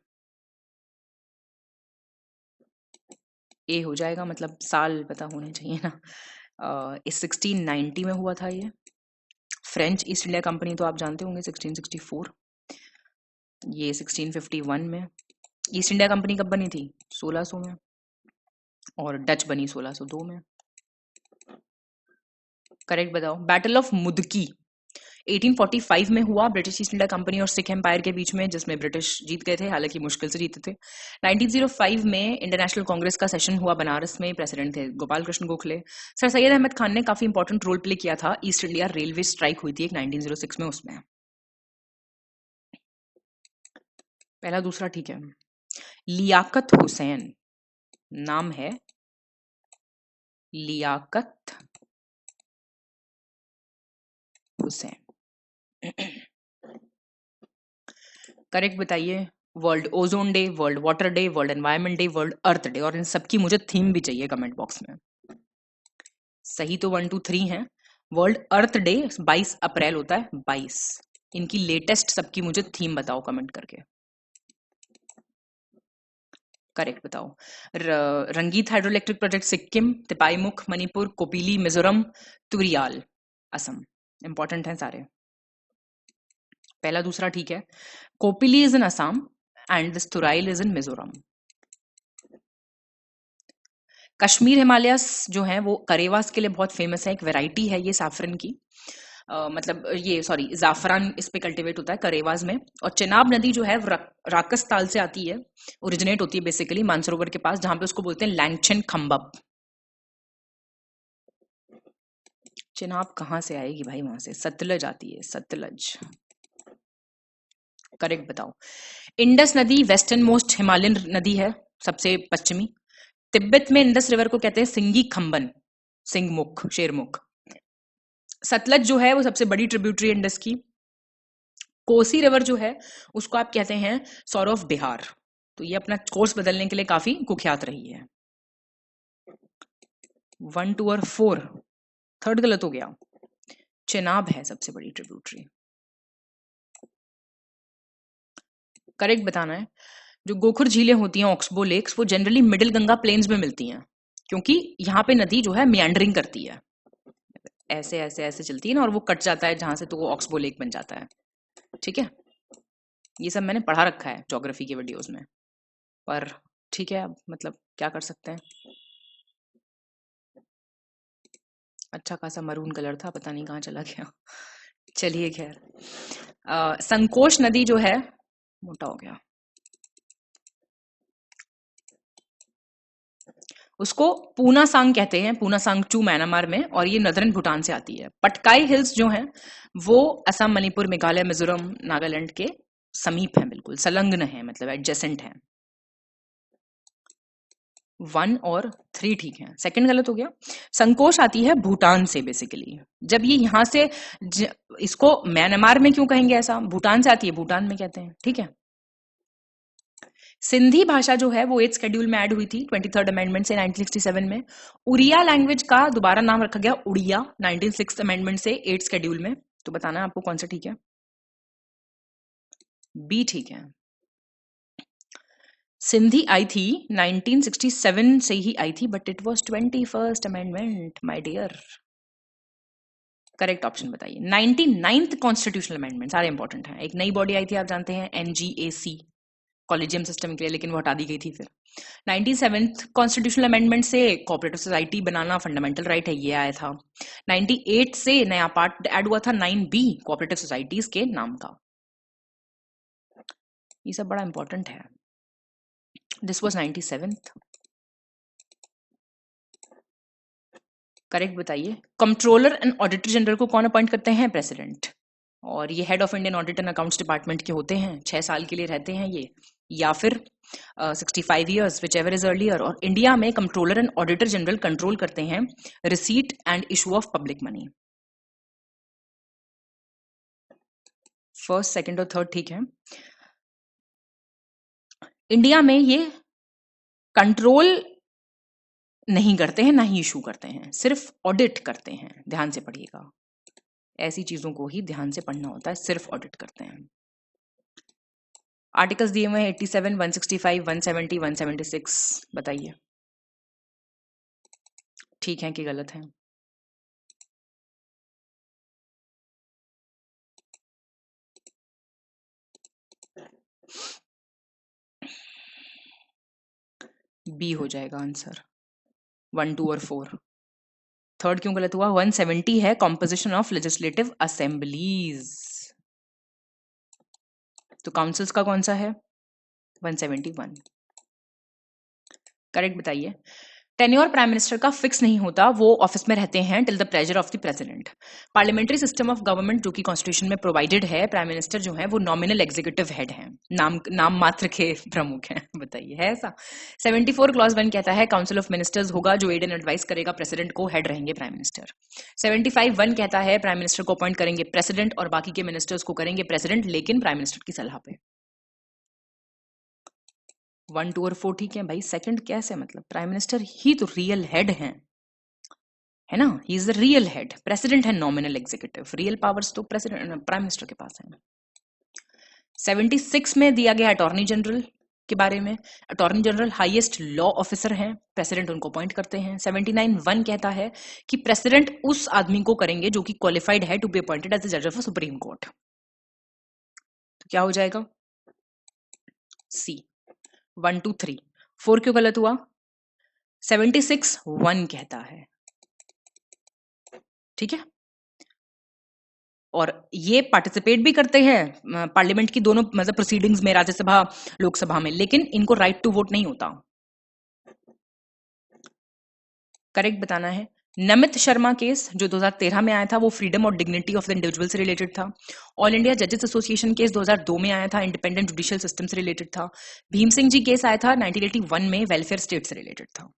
S2: ए हो जाएगा, मतलब साल पता होने चाहिए ना। इस 1690 में हुआ था ये। फ्रेंच ईस्ट इंडिया कंपनी तो आप जानते होंगे 1664, ये 1651 में। ईस्ट इंडिया कंपनी कब बनी थी? 1600 में, और डच बनी 1602 में। करेक्ट बताओ। बैटल ऑफ मुदकी 1845 में हुआ ब्रिटिश ईस्ट इंडिया कंपनी और सिख एम्पायर के बीच में, जिसमें ब्रिटिश जीत गए थे, हालांकि मुश्किल से जीते थे। 1905 में इंटरनेशनल कांग्रेस का सेशन हुआ बनारस में, प्रेसिडेंट थे गोपाल कृष्ण गोखले। सर सैयद अहमद खान ने काफी इंपॉर्टेंट रोल प्ले किया था, ईस्ट इंडिया रेलवे स्ट्राइक हुई थी 1906 में, उसमें। पहला दूसरा ठीक है। लियाकत हुसैन, नाम है लियाकत हुसैन। करेक्ट बताइए। World Ozone Day, World Water Day, World Environment Day, World Earth Day, और इन सबकी मुझे थीम भी चाहिए कमेंट बॉक्स में। सही तो 1 2 3 है। वर्ल्ड अर्थ डे 22 अप्रैल होता है, 22। इनकी लेटेस्ट सबकी मुझे थीम बताओ कमेंट करके। करेक्ट बताओ। Rangit hydroelectric project Sikkim, Tipaimukh Manipur, Kopili Mizoram, Turial Assam. Important है सारे। पहला दूसरा ठीक है। Kopili is in Assam and this Turial is in Mizoram. Kashmir Himalayas जो है वो करेवास के लिए बहुत फेमस है, एक वैरायटी है ये सैफरन की। मतलब ये सॉरी जाफरान इस पे कल्टीवेट होता है करेवास में। और चिनाब नदी जो है राकस ताल से आती है, ओरिजिनेट होती है बेसिकली मानसरोवर के पास, जहां पे उसको बोलते हैं लैंगचन खंबब। चिनाब कहां से आएगी भाई? वहां से सतलज आती है, सतलज। करेक्ट बताओ। इंडस नदी वेस्टर्न मोस्ट हिमालयन नदी है, सबसे पश्चिमी। तिब्बत में इंडस रिवर को कहते हैं सिंगी खंबन, सिंगमुख, शेरमुख। सतलज जो है वो सबसे बड़ी ट्रिब्यूटरी इंडस की। कोसी रिवर जो है उसको आप कहते हैं सॉर ऑफ बिहार, तो ये अपना कोर्स बदलने के लिए काफी कुख्यात रही है। 1 2 और 4, थर्ड गलत हो गया। चेनाब है सबसे बड़ी ट्रिब्यूटरी। करेक्ट बताना है। जो गोखुर झीलें होती हैं, ऑक्सबो लेक्स, वो जनरली मिडिल गंगा प्लेन्स में मिलती हैं, क्योंकि यहाँ पे नदी जो है मियांडरिंग करती है, ऐसे ऐसे ऐसे चलती है ना, और वो कट जाता है जहां से, तो वो ऑक्सबो लेक बन जाता है। ठीक है, ये सब मैंने पढ़ा रखा है ज्योग्राफी के वीडियोस में, पर ठीक है, अब मतलब क्या कर सकते हैं। अच्छा खासा मरून कलर था, पता नहीं कहाँ चला गया। चलिए खैर, संकोश नदी जो है, मोटा हो गया, उसको पूनासांग कहते हैं, पूनासांगचू म्यांमार में, और ये नदरन भूटान से आती है। पटकाई हिल्स जो हैं वो असम, मणिपुर, मेघालय, मिजोरम, नागालैंड के समीप हैं, बिल्कुल संलग्न है, मतलब एडजेसेंट है। 1 और 3 ठीक है, सेकंड गलत हो गया। संकोश आती है भूटान से बेसिकली। जब ये यहां से इसको म्यांमार में क्यों कहेंगे ऐसा, भूटान से आती है, भूटान में कहते हैं, ठीक है। सिंधी भाषा जो है वो 8th शेड्यूल में ऐड हुई थी 23rd अमेंडमेंट से 1967 में। उड़िया लैंग्वेज का दोबारा नाम रखा गया उड़िया 1906 अमेंडमेंट से 8th शेड्यूल में। तो बताना है आपको कौन सा ठीक है। बी ठीक है। सिंधी आई थी 1967 से ही आई थी, but it was 21st amendment my dear. Correct option बताइए। 99th कॉन्स्टिट्यूशनल अमेंडमेंट, सारे इंपॉर्टेंट हैं। एक नई बॉडी आई थी, आप जानते हैं, एनजीएसी, कॉलेजियम सिस्टम के लिए, लेकिन वो हटा दी गई थी फिर। 97th कॉन्स्टिट्यूशनल अमेंडमेंट से कोऑपरेटिव सोसाइटी बनाना फंडामेंटल राइट है, ये आया था। 98 से नया पार्ट ऐड हुआ था 9B, कोऑपरेटिव सोसाइटीज के नाम का। ये सब बड़ा इंपॉर्टेंट है। This was 97th। करेक्ट बताइए। कंट्रोलर एंड ऑडिटर जनरल को कौन अपॉइंट करते हैं, प्रेसिडेंट। और ये head of Indian audit and accounts department के होते हैं, 6 साल के लिए रहते हैं ये, या फिर 65 years, which ever is earlier. और इंडिया में controller and auditor general control करते हैं receipt and issue of public money. First, second और थर्ड ठीक है। इंडिया में ये कंट्रोल नहीं करते हैं, ना ही इशू करते हैं, सिर्फ ऑडिट करते हैं। ध्यान से पढ़िएगा, ऐसी चीजों को ही ध्यान से पढ़ना होता है, सिर्फ ऑडिट करते हैं। आर्टिकल्स दिए हुए हैं 87, 165, 170, 176। बताइए ठीक है कि गलत है। बी हो जाएगा आंसर, 1, 2 और 4। थर्ड क्यों गलत हुआ। 170 है कॉम्पोजिशन ऑफ लेजिस्लेटिव असेंबलीज, तो काउंसिल्स का कौन सा है, 171। करेक्ट बताइए। टेन्योर प्राइम मिनिस्टर का फिक्स नहीं होता, वो ऑफिस में रहते हैं till the pleasure of the president. Parliamentary system of government जो कि कॉन्स्टिट्यूशन में प्रोवाइडेड है, प्राइम मिनिस्टर जो है वो नॉमिनल एग्जीक्यूटिव हेड हैं, नाम मात्र के प्रमुख हैं। बताइए है ऐसा। 74 क्लॉज 1 कहता है काउंसिल ऑफ मिनिस्टर्स होगा जो एड एंड एडवाइस करेगा प्रेसिडेंट को, हेड रहेंगे प्राइम मिनिस्टर। 75 1 कहता है प्राइम मिनिस्टर को अपॉइंट करेंगे प्रेसिडेंट और बाकी के मिनिस्टर्स को करेंगे प्रेसिडेंट, लेकिन प्राइम मिनिस्टर की सलाह पे। 1, 2 और 4 ठीक है भाई। सेकंड कैसे, मतलब प्राइम मिनिस्टर ही तो रियल हेड है ना, he is the real head. President है नॉमिनल एग्जीक्यूटिव, रियल पावर्स तो प्रेसिडेंट प्राइम मिनिस्टर के पास है। 76 में दिया गया अटॉर्नी जनरल के बारे में। Attorney general highest law officer हैं, प्रेसिडेंट उनको अपॉइंट करते हैं। 79 1 कहता है कि प्रेसिडेंट उस आदमी को करेंगे जो कि क्वालिफाइड है to be appointed as the जज ऑफ सुप्रीम कोर्ट। तो क्या हो जाएगा, सी। 1, 2, 3। 4 क्यों गलत हुआ। 76 1 कहता है, ठीक है। और ये पार्टिसिपेट भी करते हैं पार्लियामेंट की दोनों मतलब प्रोसीडिंग्स में, राज्यसभा लोकसभा में, लेकिन इनको राइट टू वोट नहीं होता। करेक्ट बताना है। नमित शर्मा केस जो 2013 में आया था वो फ्रीडम और डिग्निटी ऑफ द इंडिविजुअल से रिलेटेड था। ऑल इंडिया जजेस एसोसिएशन केस 2002 में आया था, इंडिपेंडेंट जुडिशियल सिस्टम से रिलेटेड था। भीम सिंह जी केस आया था 1981 में, वेलफेयर स्टेट से रिलेटेड था।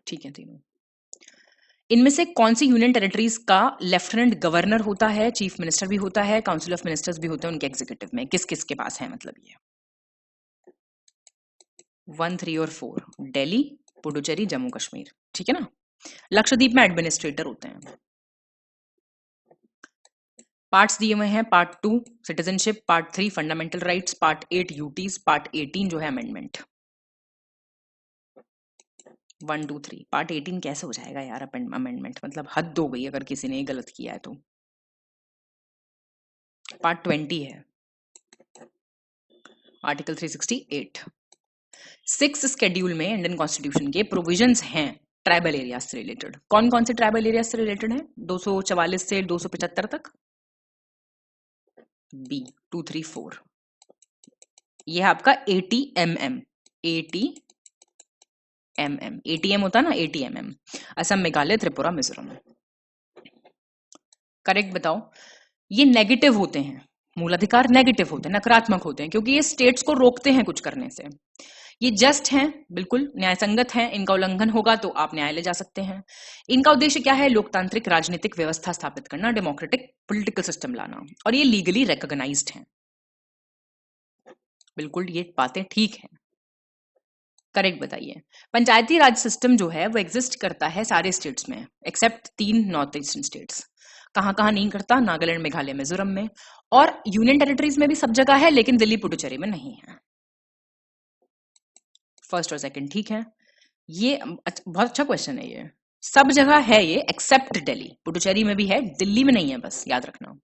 S2: ठीक है तीनों। इनमें से कौन सी यूनियन टेरिटरीज का लेफ्टिनेंट गवर्नर होता है, चीफ मिनिस्टर भी होता है, काउंसिल ऑफ मिनिस्टर्स भी होते हैं उनके एग्जीक्यूटिव में, किस किस के पास है, मतलब ये 1, 3 और 4। दिल्ली, पुडुचेरी, जम्मू कश्मीर, ठीक है ना। लक्षद्वीप में एडमिनिस्ट्रेटर होते हैं। पार्ट्स दिए हुए हैं, part 2 citizenship, part 3 fundamental rights, part 8 UTs, part 18 जो है अमेंडमेंट। 1, 2, 3। पार्ट 18 कैसे हो जाएगा यार अमेंडमेंट, मतलब हद हो गई अगर किसी ने गलत किया है तो। पार्ट 20 है, आर्टिकल 368। 6 शेड्यूल में इंडियन कॉन्स्टिट्यूशन के प्रोविजंस हैं ट्राइबल एरिया से रिलेटेड। कौन कौन से ट्राइबल एरिया से रिलेटेड है 244 से 275 तक? बी 234। ये है आपका ATMM। ATMM ATM होता है ना, ATMM, असम, मेघालय, त्रिपुरा, मिजोरम। करेक्ट बताओ। ये नेगेटिव होते हैं, मूलाधिकार नेगेटिव होते हैं, नकारात्मक होते हैं, क्योंकि ये स्टेट्स को रोकते हैं कुछ करने से। ये जस्ट हैं, बिल्कुल न्यायसंगत हैं, इनका उल्लंघन होगा तो आप न्यायालय जा सकते हैं। इनका उद्देश्य क्या है? लोकतांत्रिक राजनीतिक व्यवस्था स्थापित करना, डेमोक्रेटिक पॉलिटिकल सिस्टम लाना, और ये लीगली रिकॉग्नाइज्ड हैं। बिल्कुल ये बातें ठीक हैं। करेक्ट बताइए। पंचायती राज सिस्टम जो है वो एग्जिस्ट करता है सारे स्टेट्स में एक्सेप्ट 3 नॉर्थ ईस्टर्न स्टेट्स। कहां कहां नहीं करता? नागालैंड, मेघालय, मिजोरम में, और यूनियन टेरिटरीज में भी सब जगह है, लेकिन दिल्ली पुडुचेरी में नहीं है। फर्स्ट और सेकंड ठीक है। ये बहुत अच्छा क्वेश्चन है। ये सब जगह है ये एक्सेप्ट दिल्ली, पुडुचेरी में भी है, दिल्ली में नहीं है, बस याद रखना।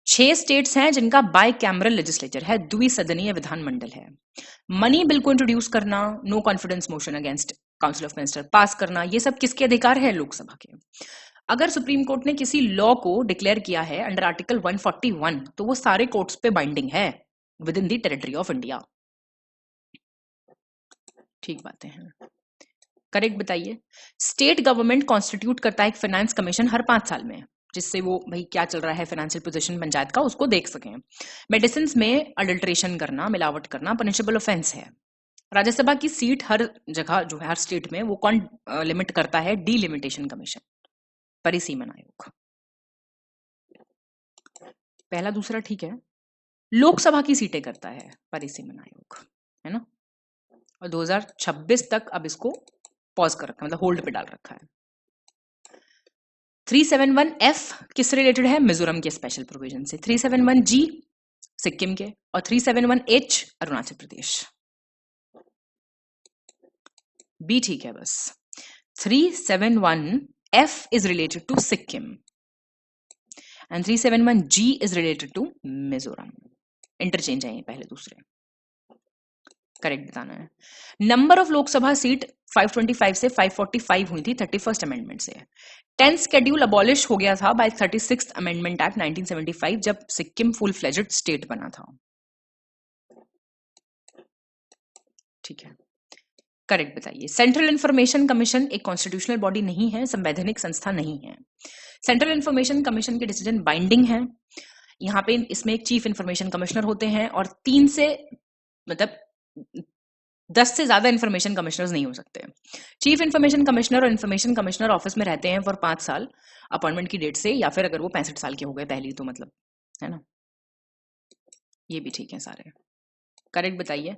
S2: 6 स्टेट्स हैं जिनका बाय कैमरल लेजिस्लेचर है, द्विसदनीय विधानमंडल है। मनी बिल को इंट्रोड्यूस करना, no confidence motion against council of minister pass करना, ये सब किसके अधिकार है? लोकसभा के। अगर सुप्रीम कोर्ट ने किसी लॉ को डिक्लेयर किया है अंडर आर्टिकल 141, तो वो सारे कोर्ट्स पे बाइंडिंग है with in the territory of India. ठीक बातें हैं। करेक्ट बताइए। स्टेट गवर्नमेंट कॉन्स्टिट्यूट करता है एक फाइनेंस कमीशन हर 5 साल में, जिससे वो भाई क्या चल रहा है फाइनेंशियल पोजीशन पंचायत का उसको देख सकें। मेडिसिन में अडल्ट्रेशन करना, मिलावट करना पनिशेबल ऑफेंस है। राज्यसभा की सीट हर जगह जो है, हर स्टेट में, वो कौन लिमिट करता है? डीलिमिटेशन कमीशन, परिसीमन आयोग। पहला दूसरा ठीक है। लोकसभा की सीटें करता है परिसीमन आयोग, है ना। और 2026 तक अब इसको पॉज कर रखा है, मतलब होल्ड पे डाल रखा है। 371F किससे रिलेटेड है? मिजोरम के स्पेशल प्रोविजन से। 371G सिक्किम के, और 371H अरुणाचल प्रदेश। बी ठीक है बस। 371F is related to Sikkim and 371G is related to Mizoram. Interchange है ये पहले दूसरे। करेक्ट बताना है। नंबर ऑफ लोकसभा सीट 525 से 545 हुई थी 31st अमेंडमेंट से। 10th शेड्यूल अबॉलिश हो गया था बाय 36th अमेंडमेंट एक्ट 1975, जब सिक्किम फुल फ्लेजेड स्टेट बना था। ठीक है। करेक्ट बताइए। सेंट्रल इंफॉर्मेशन कमीशन एक कॉन्स्टिट्यूशनल बॉडी नहीं है, संवैधानिक संस्था नहीं है। सेंट्रल इंफॉर्मेशन कमीशन के डिसीजन बाइंडिंग है। यहाँ पे इसमें एक चीफ इंफॉर्मेशन कमिश्नर होते हैं, और 3 से मतलब 10 से ज्यादा इंफॉर्मेशन कमिश्नर्स नहीं हो सकते। चीफ इंफॉर्मेशन कमिश्नर और इंफॉर्मेशन कमिश्नर ऑफिस में रहते हैं फॉर 5 साल अपॉइंटमेंट की डेट से, या फिर अगर वो 65 साल के हो गए पहली, तो मतलब, है ना। ये भी ठीक है सारे। करेक्ट बताइए।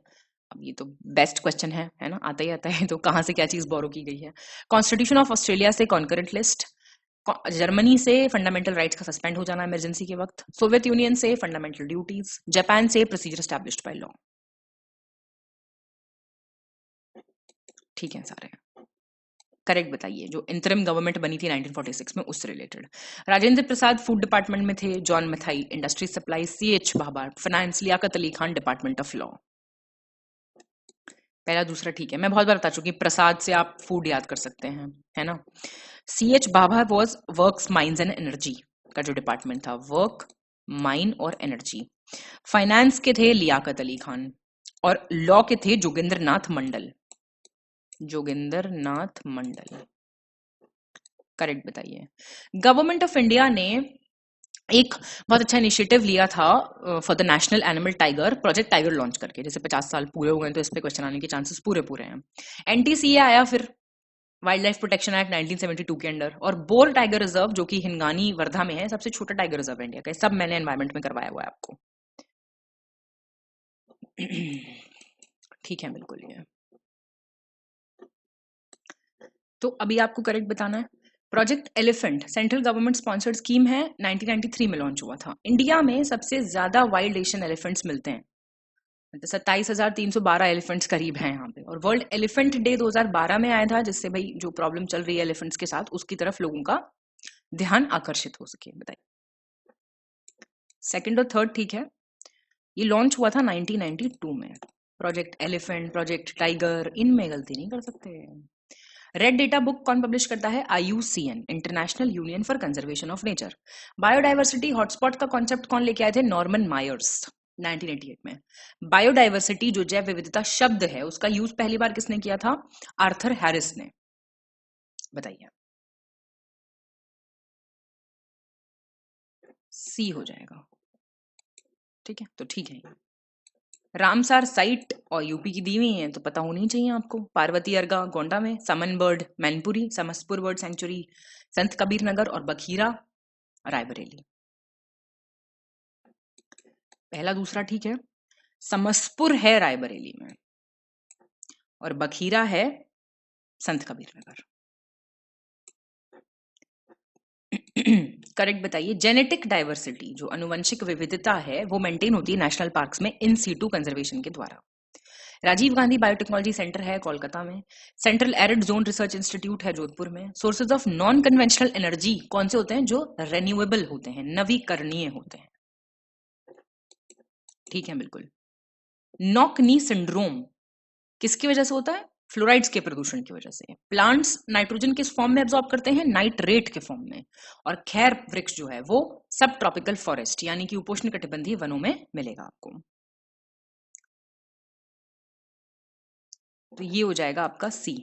S2: अब ये तो बेस्ट क्वेश्चन है ना, आता ही आता है, तो कहां से क्या चीज बोरो की गई है? कॉन्स्टिट्यूशन ऑफ ऑस्ट्रेलिया से कॉन्करेंट लिस्ट, जर्मनी से फंडामेंटल राइट्स का सस्पेंड हो जाना इमरजेंसी के वक्त, सोवियत यूनियन से फंडामेंटल ड्यूटीज, जापान से प्रोसीजर एस्टैब्लिश्ड बाय लॉ। ठीक है सारे। करेक्ट बताइए। जो इंटरिम गवर्नमेंट बनी थी 1946 में, उससे related. Rajendra Prasad food department में थे, John Mathai industry supply, CH Bhabha finance, Liaquat Ali Khan department of law. पहला दूसरा ठीक है। मैं बहुत बार बता चुकी, प्रसाद से आप फूड याद कर सकते हैं, है ना। CH Bhabha was works mines and energy का जो डिपार्टमेंट था, वर्क, माइन और एनर्जी। फाइनेंस के थे लियाकत अली खान, और लॉ के थे जोगिंद्र नाथ मंडल। जोगिंदर नाथ मंडल। करेक्ट बताइए। गवर्नमेंट ऑफ इंडिया ने एक बहुत अच्छा इनिशिएटिव लिया था for the national animal tiger, project tiger launch करके। जैसे 50 साल पूरे हो गए तो इस पे क्वेश्चन आने के चांसेस पूरे हैं। NTCA आया फिर, वाइल्ड लाइफ प्रोटेक्शन एक्ट 1972 के अंडर, और बोर टाइगर रिजर्व जो कि हिंगानी वर्धा में है, सबसे छोटा टाइगर रिजर्व इंडिया का। सब मैंने एनवायरमेंट में करवाया हुआ है आपको। ठीक है बिल्कुल। ये तो अभी आपको करेक्ट बताना है। Project elephant central government sponsored scheme है, 1993 में लॉन्च हुआ था। इंडिया में सबसे ज्यादा वाइल्ड एशियन एलिफेंट्स मिलते हैं, 27,312 एलिफेंट्स करीब हैं यहाँ पे। और वर्ल्ड एलिफेंट डे 2012 में आया था, जिससे भाई जो प्रॉब्लम चल रही है एलिफेंट्स के साथ, उसकी तरफ लोगों का ध्यान आकर्षित हो सके। बताइए। सेकंड और थर्ड ठीक है। ये लॉन्च हुआ था 1992 में। प्रोजेक्ट एलिफेंट, प्रोजेक्ट टाइगर, इनमें गलती नहीं कर सकते। रेड डेटा बुक कौन पब्लिश करता है? IUCN, international union for conservation of nature. Biodiversity hotspot का कॉन्सेप्ट कौन लेके आए थे? नॉर्मन मायर्स 1988 में। बायोडाइवर्सिटी जो जैव विविधता शब्द है उसका यूज पहली बार किसने किया था? आर्थर हैरिस ने। बताइए। सी हो जाएगा। ठीक है, तो ठीक है। रामसार साइट और यूपी की दी हुई है तो पता होनी चाहिए आपको। पार्वती अर्गा गोंडा में, Saman bird Mainpuri, Samaspur bird sanctuary Sant Kabir नगर और बखीरा रायबरेली। पहला दूसरा ठीक है। समसपुर है रायबरेली में और बखीरा है संत कबीर नगर। करेक्ट बताइए। जेनेटिक डाइवर्सिटी जो अनुवंशिक विविधता है वो मेंटेन होती है नेशनल पार्क्स में इन सीटू कंजर्वेशन के द्वारा। राजीव गांधी बायोटेक्नोलॉजी सेंटर है कोलकाता में। Central arid zone research institute है जोधपुर में। Sources of non conventional energy कौन से होते हैं? जो रेन्यूएबल होते हैं, नवीकरणीय होते हैं। ठीक है, बिल्कुल। नॉक नी सिंड्रोम किसकी वजह से होता है? फ्लोराइड्स के प्रदूषण की वजह से। प्लांट्स नाइट्रोजन किस फॉर्म में एब्जॉर्ब करते हैं? नाइट्रेट के फॉर्म में। और खैर वृक्ष जो है वो सब ट्रॉपिकल फॉरेस्ट यानी कि उपोष्ण कटिबंधीय वनों में मिलेगा आपको। तो ये हो जाएगा आपका सी।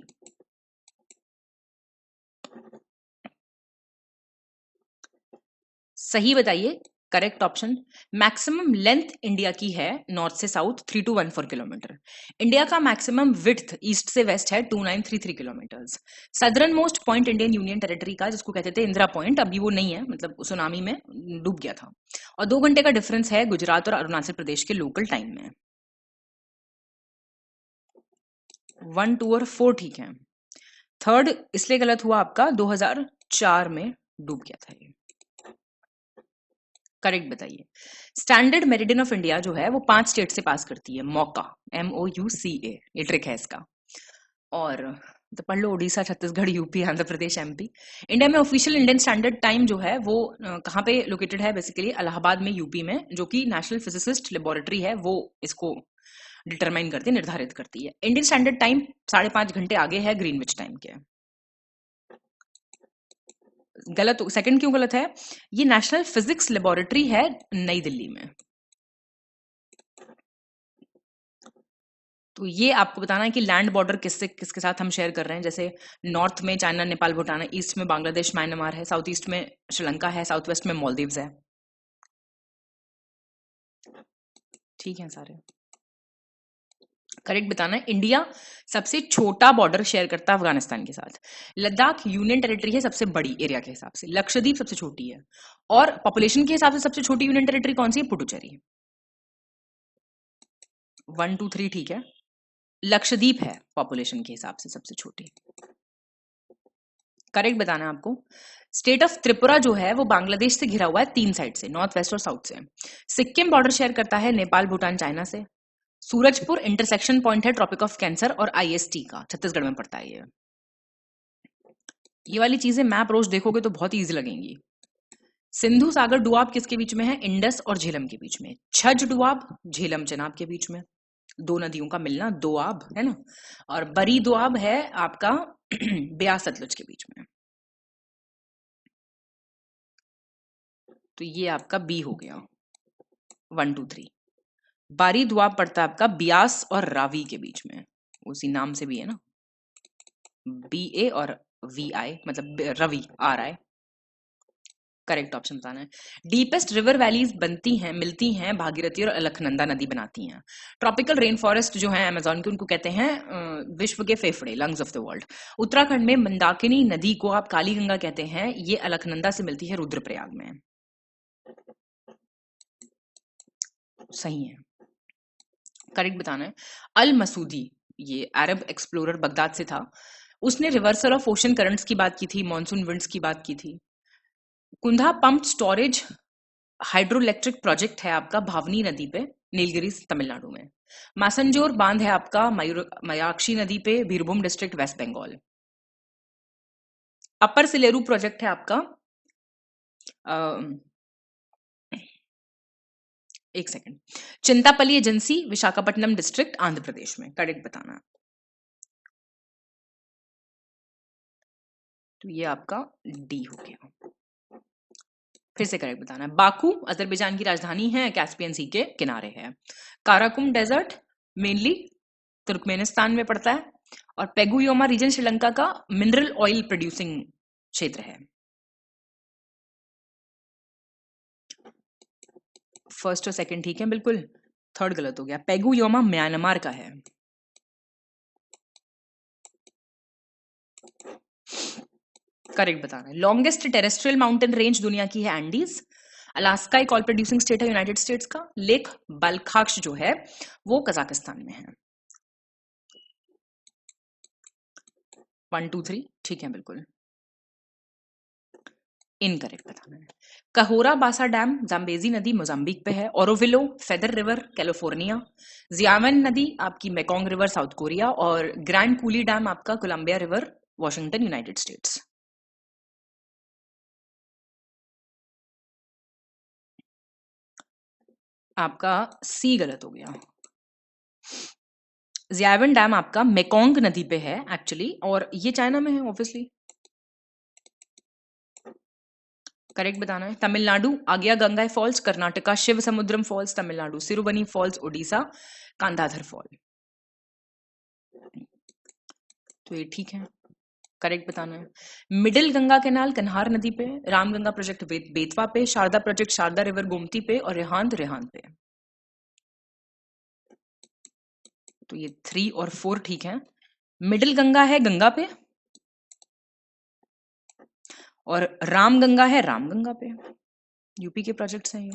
S2: सही बताइए। Correct option. Maximum length India की है नॉर्थ से साउथ 3214 किलोमीटर। इंडिया का मैक्सिमम विड्थ ईस्ट से वेस्ट है 2933 kilometres. Southern most point Indian union territory का जिसको कहते थे इंदिरा पॉइंट, अभी वो नहीं है, मतलब सुनामी में डूब गया था। और 2 घंटे का डिफरेंस है गुजरात और अरुणाचल प्रदेश के लोकल टाइम में। 1, 2 और 4 ठीक है। थर्ड इसलिए गलत हुआ आपका 2004 में डूब गया था ये। करेक्ट बताइए। स्टैंडर्ड मेरिडियन ऑफ इंडिया जो है वो 5 स्टेट से पास करती है। मौका MOUCA, ये ट्रिक है इसका। और तो पढ़ लो Orissa, Chhattisgarh, UP, Andhra Pradesh, MP। India में ऑफिशियल इंडियन स्टैंडर्ड टाइम जो है वो कहाँ पे लोकेटेड है? बेसिकली इलाहाबाद में, यूपी में, जो कि नेशनल फिजिसिस्ट लेबोरेटरी है वो इसको डिटरमाइन करती है, निर्धारित करती है। इंडियन स्टैंडर्ड टाइम 5.5 घंटे आगे है ग्रीनविच टाइम के। गलत, सेकंड क्यों गलत है? ये नेशनल फिजिक्स लेबोरेटरी है नई दिल्ली में। तो ये आपको बताना है कि लैंड बॉर्डर किसके साथ हम शेयर कर रहे हैं। जैसे नॉर्थ में चाइना, नेपाल, भूटान है, ईस्ट में बांग्लादेश, म्यांमार है, साउथ ईस्ट में श्रीलंका है, साउथ वेस्ट में मालदीव्स है। ठीक है सारे। करेक्ट बताना है। इंडिया सबसे छोटा बॉर्डर शेयर करता है अफगानिस्तान के साथ। लद्दाख यूनियन टेरिटरी है सबसे बड़ी एरिया के हिसाब से। लक्षद्वीप सबसे छोटी है। और पॉपुलेशन के हिसाब से सबसे छोटी यूनियन टेरिटरी कौन सी है? पुडुचेरी। 1, 2, 3 ठीक है। लक्षद्वीप है पॉपुलेशन के हिसाब से सबसे छोटी। करेक्ट बताना है आपको। स्टेट ऑफ त्रिपुरा जो है वो बांग्लादेश से घिरा हुआ है 3 साइड से, नॉर्थ वेस्ट और साउथ से। सिक्किम बॉर्डर शेयर करता है नेपाल, भूटान, चाइना से। सूरजपुर इंटरसेक्शन पॉइंट है ट्रॉपिक ऑफ कैंसर और IST का, छत्तीसगढ़ में पड़ता है ये वाली चीजें मैप रोज देखोगे तो बहुत इजी लगेंगी। सिंधु सागर डुआब किसके बीच में है? इंडस और झेलम के बीच में। छज डुआब झेलम चनाब के बीच में, 2 नदियों का मिलना, दोआब है ना। और बरी दोआब है आपका ब्यास सतलुज के बीच में। तो ये आपका बी हो गया। 1, 2, 3। बारी दोआब पड़ता है आपका ब्यास और रावी के बीच में, उसी नाम से भी है ना, BA और VI, मतलब रवि RI। करेक्ट ऑप्शन बताना है। डीपेस्ट रिवर वैलीज बनती हैं, मिलती हैं भागीरथी और अलकनंदा नदी बनाती हैं। ट्रॉपिकल रेन फॉरेस्ट जो है अमेजोन के, उनको कहते हैं विश्व के फेफड़े, lungs of the world. Uttarakhand में मंदाकिनी नदी को आप काली गंगा कहते हैं, ये अलकनंदा से मिलती है रुद्रप्रयाग में। सही है। करेक्ट बताना है। अल मसूदी, ये अरब एक्सप्लोरर बगदाद से था, उसने रिवर्सल ऑफ ओशन करंट्स की बात की थी, मॉनसून विंड्स की बात की थी। कुंधा पंप स्टोरेज हाइड्रोइलेक्ट्रिक प्रोजेक्ट है आपका भावनी नदी पे, नीलगिरी तमिलनाडु में। मासंजोर बांध है आपका मयाक्षी नदी पे, Birbhum district, West Bengal. Upper Sileru project है आपका एक second, Chintapalli agency, Visakhapatnam district, Andhra Pradesh में। करेक्ट बताना। तो ये आपका डी हो गया। फिर से करेक्ट बताना है। बाकू अजरबैजान की राजधानी है, कैस्पियन सी के किनारे है। काराकुम डेजर्ट मेनली तुर्कमेनिस्तान में पड़ता है। और पेगुयोमा रीजन श्रीलंका का मिनरल ऑयल प्रोड्यूसिंग क्षेत्र है। फर्स्ट और सेकंड ठीक है बिल्कुल, थर्ड गलत हो गया। पेगुयोमा म्यांमार का है। करेक्ट बताना है। लॉन्गेस्ट टेरेस्ट्रियल माउंटेन रेंज दुनिया की है एंडीज। अलास्का एक ऑयल प्रोड्यूसिंग स्टेट है यूनाइटेड स्टेट्स का। लेक बालखाक्ष जो है वो कजाकिस्तान में है। 1 2 3 ठीक है बिल्कुल। इनकरेक्ट बताना है। कहोरा बासा डैम जाम्बेजी नदी मोजाम्बिक पे है। Oroville feather river California. जियावन नदी आपकी मेकोंग रिवर साउथ कोरिया। और ग्रैंड कूली डैम आपका Columbia river Washington United States. आपका सी गलत हो गया। जियावन डैम आपका मेकोंग नदी पे है एक्चुअली, और ये चाइना में है ऑब्वियसली। करेक्ट बताना है। Tamil Nadu Agaya Ganga falls, Karnataka Shiva Samudram falls, Tamil Nadu Siruvani falls, Odisha Khandadhar fall. तो ये ठीक है, करेक्ट बताना है। मिडिल गंगा कैनाल कन्हार नदी पे, रामगंगा प्रोजेक्ट बेतवा पे, शारदा प्रोजेक्ट शारदा रिवर गोमती पे, और रेहांद रेहांद पे। तो ये 3 और 4 ठीक है। मिडिल गंगा है गंगा पे, और रामगंगा है रामगंगा पे। यूपी के प्रोजेक्ट्स हैं ये,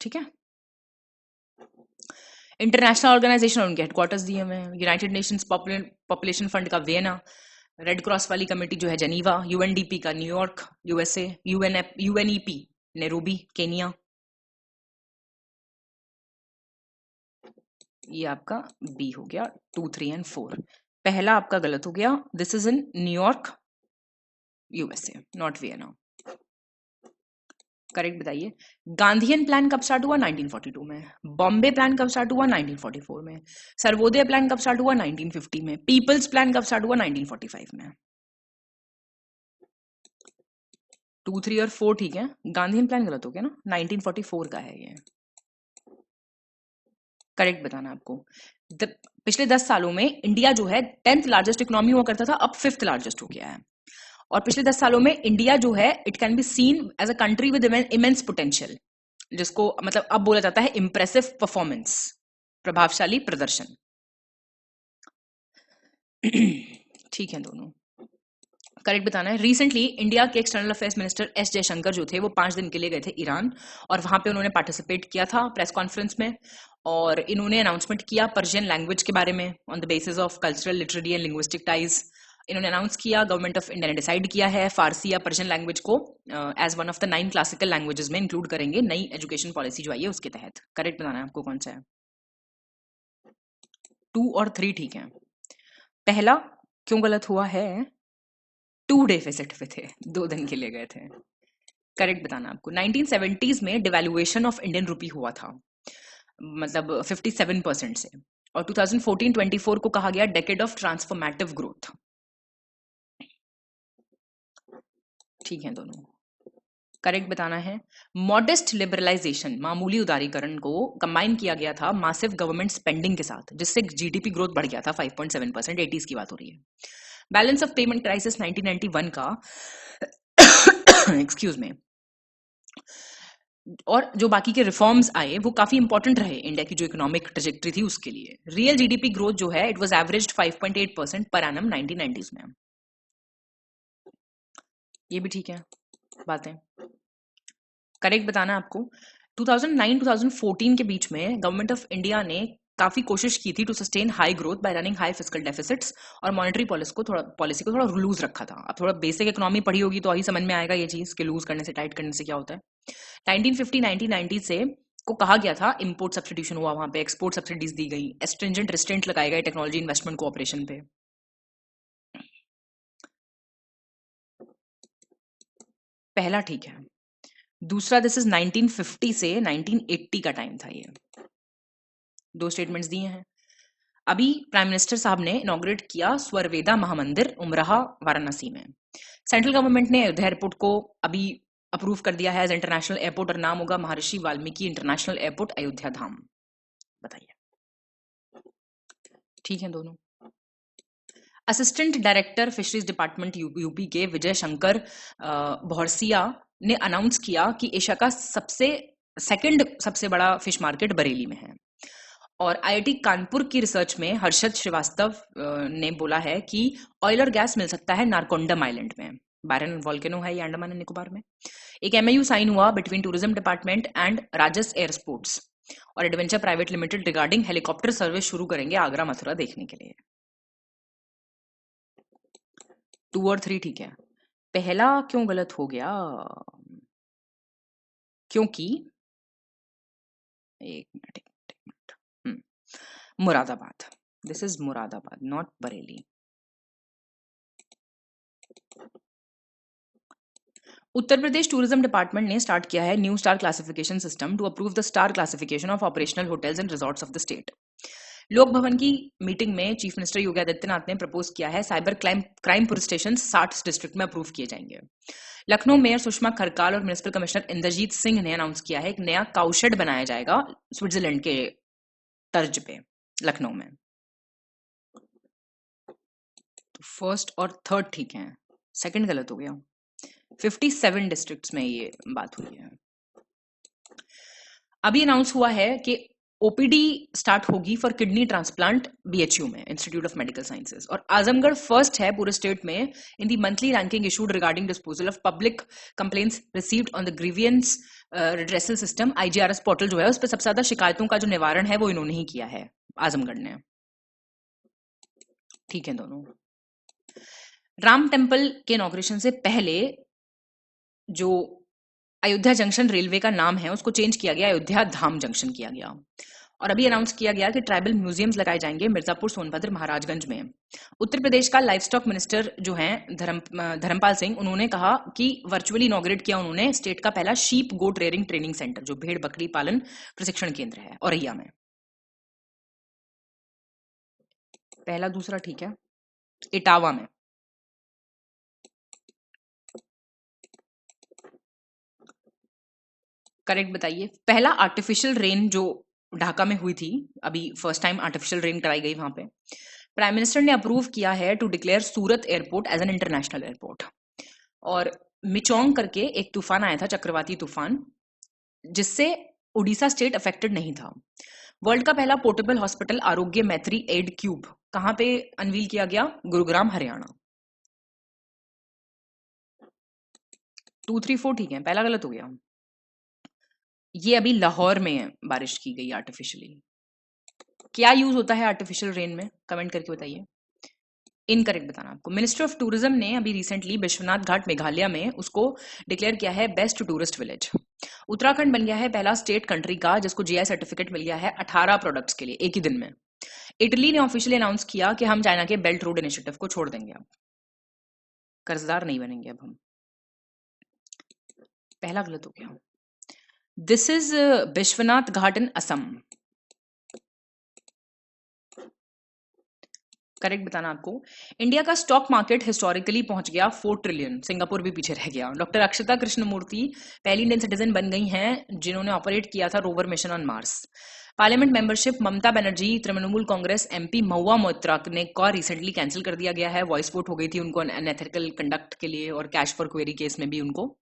S2: ठीक है। इंटरनेशनल ऑर्गेनाइजेशन उनके हेडक्वार्टर्स दिए हुए हैं। यूनाइटेड नेशंस पॉपुलेशन फंड का वियना, रेड क्रॉस वाली कमेटी जो है जनीवा, यूएनडीपी का New York USA, UNEP Nairobi Kenya. ये आपका बी हो गया। 2 3 एंड 4। पहला आपका गलत हो गया। This is in New York USA not Vienna. Correct बताइए। गांधीयन प्लान कब स्टार्ट हुआ? 1942 में। बॉम्बे प्लान कब स्टार्ट हुआ? 1944 में। सर्वोदय प्लान कब स्टार्ट हुआ? 1950 में। पीपल्स प्लान कब स्टार्ट हुआ? 1945 में। 2 3 और 4 ठीक है। गांधीयन प्लान गलत हो गया ना, 1944 का है ये। करेक्ट बताना आपको। पिछले 10 सालों में इंडिया जो है 10th लार्जेस्ट इकोनॉमी हुआ करता था, अब 5th लार्जेस्ट हो गया है। और पिछले 10 सालों में इंडिया जो है it can be seen as a country with immense potential, जिसको मतलब अब बोला जाता है इंप्रेसिव परफॉर्मेंस, प्रभावशाली प्रदर्शन। ठीक है दोनों। करेक्ट बताना है। रिसेंटली इंडिया के external affairs minister S Jaishankar जो थे वो 5 दिन के लिए गए थे ईरान, और वहां पे उन्होंने पार्टिसिपेट किया था प्रेस कॉन्फ्रेंस में, और इन्होंने अनाउंसमेंट किया पर्शियन लैंग्वेज के बारे में on the basis of cultural literary and linguistic ties. इन्होंने अनाउंस किया, गवर्नमेंट ऑफ इंडिया ने डिसाइड किया है फारसी या पर्शियन लैंग्वेज को as one of the 9 classical languages में इंक्लूड करेंगे नई एजुकेशन पॉलिसी जो आई है उसके तहत। करेक्ट बताना है आपको कौन सा है। 2 और 3 ठीक है। पहला क्यों गलत हुआ है? 2 डे विजिट पे थे, 2 दिन के लिए गए थे। करेक्ट बताना आपको। 1970s में डिवैल्यूएशन ऑफ इंडियन रूपी हुआ था, मतलब 57% से, और 2014-24 को कहा गया डेकेड ऑफ ट्रांसफॉर्मेटिव ग्रोथ। ठीक है दोनों। करेक्ट बताना है। मॉडेस्ट लिबरलाइजेशन, मामूली उदारीकरण को कंबाइन किया गया था मासिव गवर्नमेंट स्पेंडिंग के साथ, जिससे जीडीपी ग्रोथ बढ़ गया था 5.7%। 80s की बात हो रही है। बैलेंस ऑफ पेमेंट क्राइसिस 1991 का एक्सक्यूज में, और जो बाकी के रिफॉर्म्स आए वो काफी इंपॉर्टेंट रहे इंडिया की जो इकोनॉमिक ट्रेजेक्टरी थी उसके लिए। रियल जीडीपी ग्रोथ जो है it was averaged 5.8% per annum 1990s में। ये भी ठीक है बातें। करेक्ट बताना आपको। 2009-2014 के बीच में गवर्नमेंट ऑफ इंडिया ने काफी कोशिश की थी to sustain high growth by running high fiscal deficits, और मॉनेटरी पॉलिसी को थोड़ा लूज रखा था। अब थोड़ा बेसिक इकोनॉमी पढ़ी होगी तो ही समझ में आएगा ये चीज कि लूज करने से टाइट करने से क्या होता है। 1950-1990 से को कहा गया था इंपोर्ट सब्सिट्यूशन हुआ, वहां पे एक्सपोर्ट सब्सिडीज दी गई, एस्ट्रिंजेंट रिस्ट्रेंट लगाए गए टेक्नोलॉजी इन्वेस्टमेंट कोऑपरेशन पे। पहला ठीक है। दूसरा दिस इज 1950 से 1980 का टाइम था ये। 2 स्टेटमेंट्स दिए हैं। अभी प्राइम मिनिस्टर साहब ने इनॉग्रेट किया स्वरवेदा महामंदिर उमराह वाराणसी में। सेंट्रल गवर्नमेंट ने अयोध्या एयरपोर्ट को अभी अप्रूव कर दिया है एज इंटरनेशनल एयरपोर्ट और नाम होगा महर्षि वाल्मीकि इंटरनेशनल एयरपोर्ट अयोध्या धाम। बताइए, ठीक है दोनों। Assistant director fisheries department UP के विजय शंकर भौरसिया ने अनाउंस किया कि एशिया का सेकंड सबसे बड़ा फिश मार्केट बरेली में है। और आईआईटी कानपुर की रिसर्च में हर्षद श्रीवास्तव ने बोला है कि ऑयल और गैस मिल सकता है नारकोंडम आइलैंड में। बायरन वॉल्केनो है ये अंडमान एंड निकोबार में। एक एमओयू साइन हुआ between tourism department and Rajas air sports और adventure private limited regarding helicopter service शुरू करेंगे आगरा मथुरा देखने के लिए। 2 और 3 ठीक है। पहला क्यों गलत हो गया? क्योंकि एक minute Moradabad, this is Moradabad not Bareilly. Uttar Pradesh tourism department ने स्टार्ट किया है new star classification system to approve the star classification of operational hotels and resorts of the state. Lok Bhavan की मीटिंग में चीफ मिनिस्टर योगी आदित्यनाथ ने प्रपोज किया है cyber crime police station 60 district में approve किए जाएंगे। लखनऊ मेयर सुषमा खरकाल और म्युनिसिपल कमिश्नर इंद्रजीत सिंह ने अनाउंस किया है एक नया काउशेड बनाया जाएगा स्विट्जरलैंड के तर्ज पे लखनऊ में। तो फर्स्ट और थर्ड ठीक है, सेकंड गलत हो गया। 57 डिस्ट्रिक्ट्स में ये बात हुई है। अभी अनाउंस हुआ है कि ओपीडी स्टार्ट होगी फॉर किडनी ट्रांसप्लांट बीएचयू में, इंस्टीट्यूट ऑफ मेडिकल साइंसेज। और आजमगढ़ फर्स्ट है पूरे स्टेट में in the monthly ranking issued regarding disposal of public complaints received on the grievance redressal system. IGRS portal जो है उस पर सबसे ज्यादा शिकायतों का जो निवारण है वो इन्होंने ही किया है, आजमगढ़ ने। ठीक है दोनों। राम टेम्पल के इनॉग्रेशन से पहले जो अयोध्या जंक्शन रेलवे का नाम है उसको चेंज किया गया, अयोध्या धाम जंक्शन किया गया। और अभी अनाउंस किया गया कि ट्राइबल म्यूजियम्स लगाए जाएंगे मिर्जापुर, सोनभद्र, महाराजगंज में। उत्तर प्रदेश का लाइफ स्टॉक मिनिस्टर जो हैं धर्मपाल सिंह, उन्होंने कहा कि वर्चुअली इनॉग्रेट किया उन्होंने स्टेट का पहला sheep goat rearing training centre जो भेड़ बकरी पालन प्रशिक्षण केंद्र है औरैया में। पहला दूसरा ठीक है। इटावा में। करेक्ट बताइए। पहला आर्टिफिशियल रेन जो ढाका में हुई थी, अभी फर्स्ट टाइम आर्टिफिशियल रेन कराई गई वहां पे। प्राइम मिनिस्टर ने अप्रूव किया है to declare Surat airport as an international airport. और मिचोंग करके एक तूफान आया था, चक्रवाती तूफान, जिससे उड़ीसा स्टेट अफेक्टेड नहीं था। वर्ल्ड का पहला पोर्टेबल हॉस्पिटल आरोग्य मैत्री एड क्यूब कहां पे अनवील किया गया? गुरुग्राम, हरियाणा। 2, 3, 4 ठीक है, पहला गलत हो गया। ये अभी लाहौर में बारिश की गई आर्टिफिशियली। क्या यूज होता है आर्टिफिशियल रेन में? कमेंट करके बताइए। इनकरेक्ट बताना आपको। मिनिस्ट्री ऑफ टूरिज्म ने अभी रिसेंटली विश्वनाथ घाट मेघालय में उसको डिक्लेयर किया है बेस्ट टूरिस्ट विलेज। उत्तराखंड बन गया है पहला स्टेट कंट्री का जिसको जीआई सर्टिफिकेट मिल गया है 18 प्रोडक्ट्स के लिए एक ही दिन में। इटली ने ऑफिशियली अनाउंस किया कि हम चाइना के बेल्ट रोड इनिशिएटिव को छोड़ देंगे, अब कर्जदार नहीं बनेंगे अब हम। पहला गलत हो गया। This is Vishwanath Ghat in Assam. Correct बताना आपको। इंडिया का स्टॉक मार्केट हिस्टोरिकली पहुंच गया 4 ट्रिलियन, सिंगापुर भी पीछे रह गया। डॉक्टर अक्षता कृष्णमूर्ति पहली इंडियन सिटीजन बन गई हैं जिन्होंने ऑपरेट किया था rover mission on Mars. Parliament membership Mamata Banerjee Trinamool Congress MP Mahua Moitra ने का रिसेंटली कैंसिल कर दिया गया है। वॉइस वोट हो गई थी उनको अनएथिकल कंडक्ट के लिए और कैश फॉर क्वेरी केस में भी उनको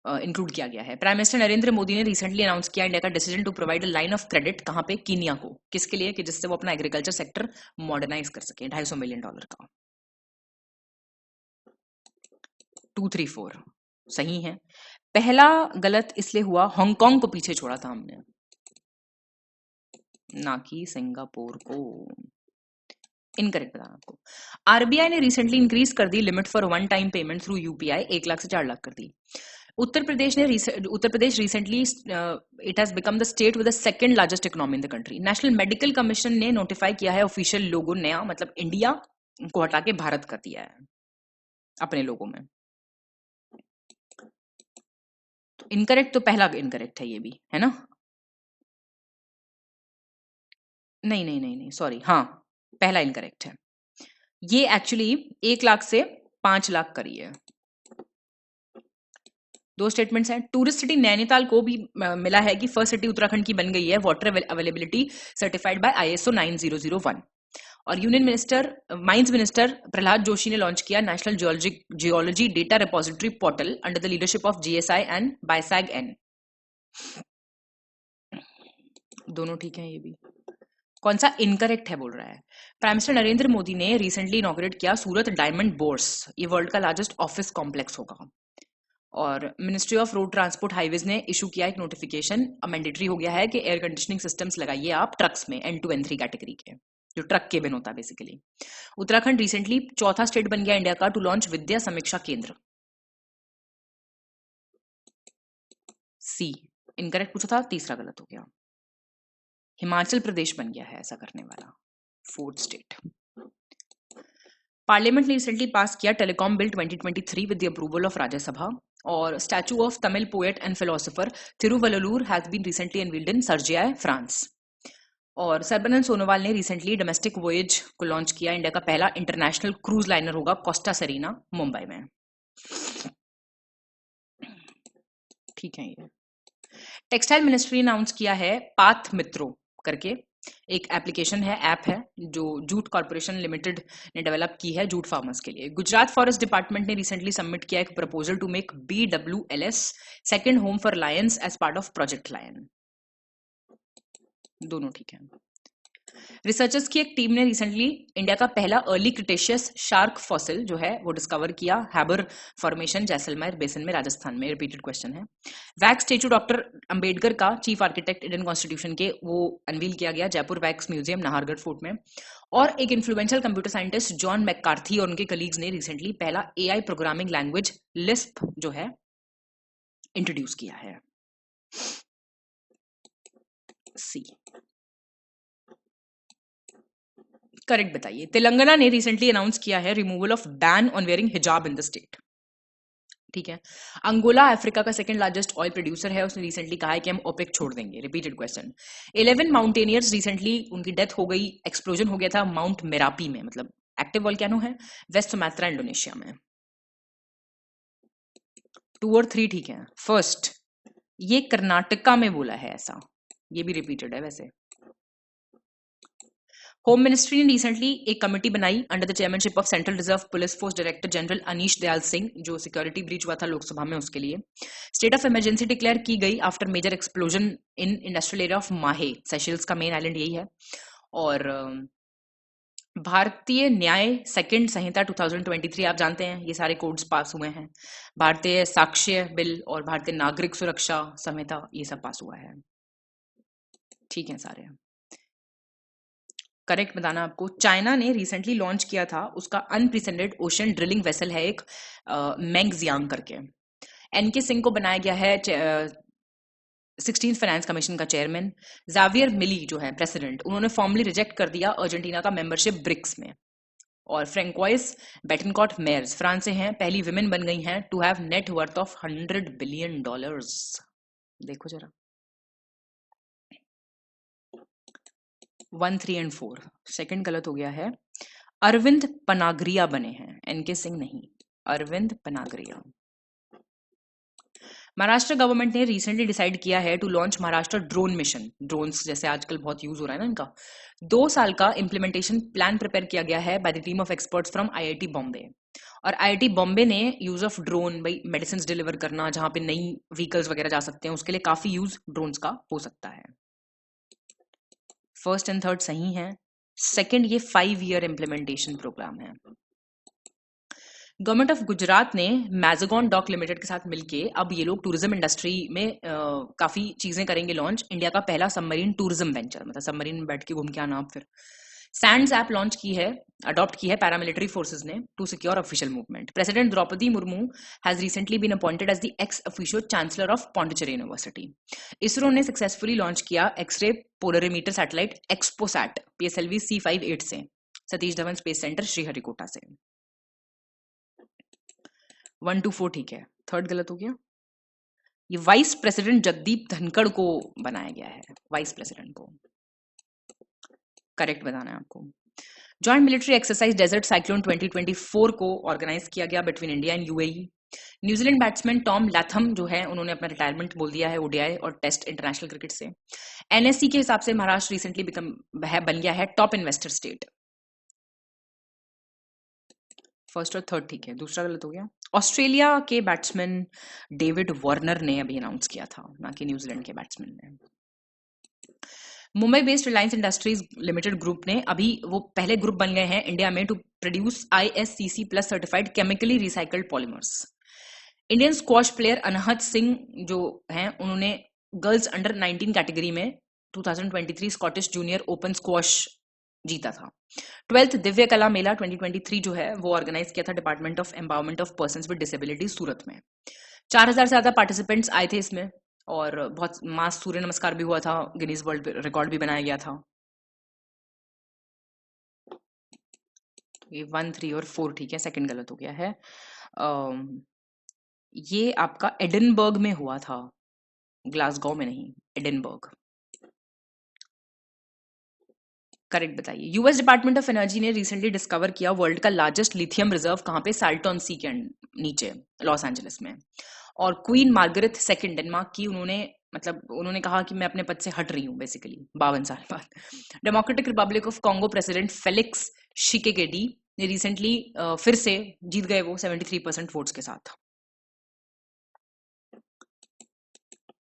S2: इंक्लूड किया गया है। प्राइम मिनिस्टर नरेंद्र मोदी ने रिसेंटली अनाउंस किया इंडिया का decision to provide line of credit कहां पे? कीनिया को। किसके लिए? कि जिससे वो अपना एग्रीकल्चर सेक्टर मॉडर्नाइज कर सके। $250 मिलियन का। 2, 3, 4 सही है। पहला गलत इसलिए हुआ हांगकांग को पीछे छोड़ा था हमने, ना कि सिंगापुर को। इनकरेक्ट बताना आपको। आरबीआई ने रिसेंटली इंक्रीज कर दी limit for one time payment through UPI 1 lakh से 4 लाख कर दी। Uttar Pradesh recently it has become the state with the second largest economy in the country. National medical commission ने नोटिफाई किया है ऑफिशियल लोगो नया, मतलब इंडिया को हटा के भारत कर दिया है अपने लोगों में। तो इनकरेक्ट तो पहला इनकरेक्ट है ये भी, है ना। नहीं नहीं नहीं नहीं, सॉरी, हाँ, पहला इनकरेक्ट है। ये एक्चुअली 1 लाख से 5 लाख करी है। दो स्टेटमेंट्स हैं। टूरिस्ट सिटी नैनीताल को भी मिला है कि फर्स्ट सिटी उत्तराखंड की बन गई है water availability certified by ISO 9001। और union minister mines minister Pralhad Joshi ने लॉन्च किया national geology data repository portal under the leadership of GSI and BISAG N. दोनों ठीक है। ये भी कौन सा इनकरेक्ट है बोल रहा है। प्राइम मिनिस्टर नरेंद्र मोदी ने रिसेंटली इनॉग्रेट किया सूरत डायमंड बोर्स, ये वर्ल्ड का लार्जेस्ट ऑफिस कॉम्प्लेक्स होगा। और ministry of road transport highways ने इशू किया एक नोटिफिकेशन, मैंडेटरी हो गया है कि एयर कंडीशनिंग सिस्टम्स लगाइए आप ट्रक्स में, N2 N3 कैटेगरी के, जो ट्रक केबिन होता है बेसिकली। उत्तराखंड रिसेंटली चौथा स्टेट बन गया इंडिया का टू लॉन्च विद्या समीक्षा केंद्र। सी इनकरेक्ट पूछा था, तीसरा गलत हो गया। हिमाचल प्रदेश बन गया है ऐसा करने वाला, 4th स्टेट। पार्लियामेंट ने रिसेंटली पास किया telecom bill 2023 with the approval of Rajya Sabha. और statue of Tamil poet and philosopher Thiruvalluvar has been recently unveiled in Cergy, France. और सर्बानंद सोनोवाल ने रिसेंटली डोमेस्टिक वॉयज को लॉन्च किया, इंडिया का पहला इंटरनेशनल क्रूज लाइनर होगा कोस्टा सेरीना, मुंबई में। ठीक है। ये टेक्सटाइल मिनिस्ट्री ने अनाउंस किया है पाथ मित्रो करके एक एप्लीकेशन है, ऐप है, जो जूट कॉर्पोरेशन लिमिटेड ने डेवलप की है जूट फार्मर्स के लिए। गुजरात फॉरेस्ट डिपार्टमेंट ने रिसेंटली सबमिट किया एक proposal to make BWLS second home for lions as part of project lion. दोनों ठीक है। रिसर्चर्स की एक टीम ने रिसेंटली इंडिया का पहला अर्ली क्रिटेशियस शार्क फॉसिल जो है वो डिस्कवर किया, हैबर फॉर्मेशन, जैसलमेर बेसिन में, राजस्थान में। रिपीटेड क्वेश्चन है। वैक्स स्टेचू डॉक्टर अंबेडकर का, चीफ आर्किटेक्ट इंडियन कॉन्स्टिट्यूशन के, वो अनवील किया गया Jaipur wax museum, Nahargarh fort में। और एक influential computer scientist John McCarthy और उनके कलीग्स ने रिसेंटली पहला AI प्रोग्रामिंग लैंग्वेज लिस्प जो है इंट्रोड्यूस किया है। सी करेक्ट बताइए। तेलंगाना ने रिसेंटली अनाउंस किया है removal of ban on wearing हिजाब इन द स्टेट। ठीक है। अंगोला अफ्रीका का सेकंड लार्जेस्ट ऑयल प्रोड्यूसर है, उसने रिसेंटली कहा है कि हम ओपेक छोड़ देंगे। Repeated question. 11 माउंटेनियर्स रिसेंटली उनकी डेथ हो गई, एक्सप्लोजन हो गया था माउंट मेरापी में, मतलब एक्टिव वोल्केनो है, वेस्ट सुमात्रा इंडोनेशिया में। 2 और 3 ठीक है। फर्स्ट ये कर्नाटका में बोला है ऐसा, ये भी रिपीटेड है वैसे। होम मिनिस्ट्री ने रिसेंटली एक कमेटी बनाई under the chairmanship of central reserve police force director general Anish Dayal Singh, जो सिक्योरिटी ब्रीच हुआ था लोकसभा में उसके लिए। स्टेट ऑफ इमरजेंसी डिक्लेयर की गई after major explosion in industrial area of Mahe, Seychelles का मेन आइलैंड यही है। और भारतीय न्याय सेकंड संहिता 2023, आप जानते हैं ये सारे कोड्स पास हुए हैं। भारतीय साक्ष्य बिल और भारतीय नागरिक सुरक्षा संहिता, ये सब पास हुआ है। ठीक है सारे। करेक्ट बताना आपको। चाइना ने रिसेंटली लॉन्च किया था उसका अनप्रेसिडेंटेड ओशन ड्रिलिंग वेसल है एक, मेंगजियांग करके। NK सिंह को बनाया गया है 16th फाइनेंस कमीशन का चेयरमैन। जावियर मिली जो है प्रेसिडेंट, उन्होंने फॉर्मली रिजेक्ट कर दिया अर्जेंटीना का मेंबरशिप ब्रिक्स में। और फ्रेंकोइस बेटनकॉट मेयर्स फ्रांस से हैं, पहली विमेन बन गई हैं to have net worth of $100 billion. देखो जरा 1, 3 एंड 4, सेकंड गलत हो गया है। अरविंद पनागरिया बने हैं, NK सिंह नहीं, अरविंद पनागरिया। महाराष्ट्र गवर्नमेंट ने रिसेंटली डिसाइड किया है to launch Maharashtra drone mission. Drones जैसे आजकल बहुत यूज हो रहा है ना इनका। 2 साल का इंप्लीमेंटेशन प्लान प्रिपेयर किया गया है by the team of experts from IIT Bombay. और IIT बॉम्बे ने यूज ऑफ ड्रोन, भाई मेडिसिन डिलीवर करना, जहां पे नई व्हीकल्स वगैरह जा सकते हैं, उसके लिए काफी यूज ड्रोन्स का हो सकता है। फर्स्ट एंड थर्ड सही है। सेकंड ये 5 ईयर इंप्लीमेंटेशन प्रोग्राम है। गवर्नमेंट ऑफ गुजरात ने मैज़गॉन डॉक लिमिटेड के साथ मिलके अब ये लोग टूरिज्म इंडस्ट्री में काफी चीजें करेंगे लॉन्च। इंडिया का पहला सबमरीन टूरिज्म वेंचर, मतलब सबमरीन में बैठ के घूम के आना आप फिर। सैंड्स ऐप लॉन्च की है, अडॉप्ट की है पैरामिलिट्री फोर्सेस ने to secure official movement. President Droupadi Murmu has recently been appointed as the ex officio chancellor of Pondicherry university. ISRO ने सक्सेसफुली लॉन्च किया x-ray polarimeter satellite XPoSat PSLV C58 से सतीश धवन स्पेस सेंटर श्रीहरिकोटा से। 1, 2, 4 ठीक है। थर्ड गलत हो गया। ये वाइस प्रेसिडेंट जगदीप धनखड़ को बनाया गया है, वाइस प्रेसिडेंट को। करेक्ट बताना है आपको। Joint military exercise desert cyclone 2024 को ऑर्गेनाइज किया गया between India and UAE. New Zealand batsman Tom Latham जो है उन्होंने अपना रिटायरमेंट बोल दिया है ओडीआई और टेस्ट इंटरनेशनल क्रिकेट से। एनएससी के हिसाब से महाराष्ट्र रिसेंटली बन गया है टॉप इन्वेस्टर स्टेट। फर्स्ट और थर्ड ठीक है, दूसरा गलत हो गया। ऑस्ट्रेलिया के बैट्समैन डेविड वार्नर ने अभी अनाउंस किया था, ना कि न्यूजीलैंड के बैट्समैन ने। Mumbai based Reliance industries limited group ने अभी वो पहले ग्रुप बन गए हैं इंडिया में to produce ISCC plus certified chemically recycled polymers. Indian squash player Anahat Singh जो हैं उन्होंने गर्ल्स अंडर 19 कैटेगरी में 2023 स्कॉटिश जूनियर ओपन स्क्वॉश जीता था। 12th दिव्य कला मेला 2023 जो है वो ऑर्गेनाइज किया था department of empowerment of persons with disability Surat में। 4000 से ज्यादा पार्टिसिपेंट्स आए थे इसमें और बहुत मास सूर्य नमस्कार भी हुआ था, गिनीज वर्ल्ड रिकॉर्ड भी बनाया गया था। ये 1, 3 और 4 ठीक है, सेकंड गलत हो गया है। ये आपका एडिनबर्ग में हुआ था, ग्लासगो में नहीं, एडिनबर्ग। करेक्ट बताइए। यूएस डिपार्टमेंट ऑफ एनर्जी ने रिसेंटली डिस्कवर किया वर्ल्ड का लार्जेस्ट लिथियम रिजर्व कहाँ पे, साल्टन सी के नीचे लॉस एंजलिस में। और क्वीन मार्गरेट सेकंड डेनमार्क की उन्होंने कहा कि मैं अपने पद से हट रही हूँ बेसिकली 52 साल बाद। Democratic Republic of Congo president Felix Tshisekedi ने रिसेंटली फिर से जीत गए वो 73% वोट्स के साथ।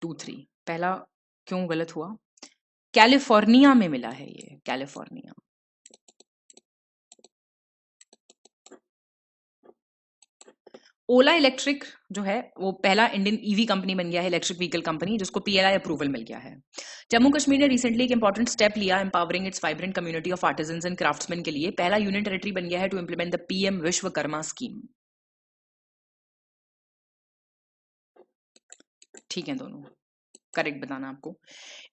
S2: 2, 3 पहला क्यों गलत हुआ? कैलिफोर्निया में मिला है ये, कैलिफोर्निया। ओला इलेक्ट्रिक जो है वो पहला इंडियन ईवी कंपनी बन गया है, इलेक्ट्रिक व्हीकल कंपनी, जिसको PLI अप्रूवल मिल गया है। जम्मू कश्मीर ने रिसेंटली एक इंपॉर्टेंट स्टेप लिया empowering its vibrant community of artisans and craftsman के लिए। पहला यूनियन टेरिटरी बन गया है to implement the PM Vishwakarma scheme. ठीक है दोनों, करेक्ट बताना आपको।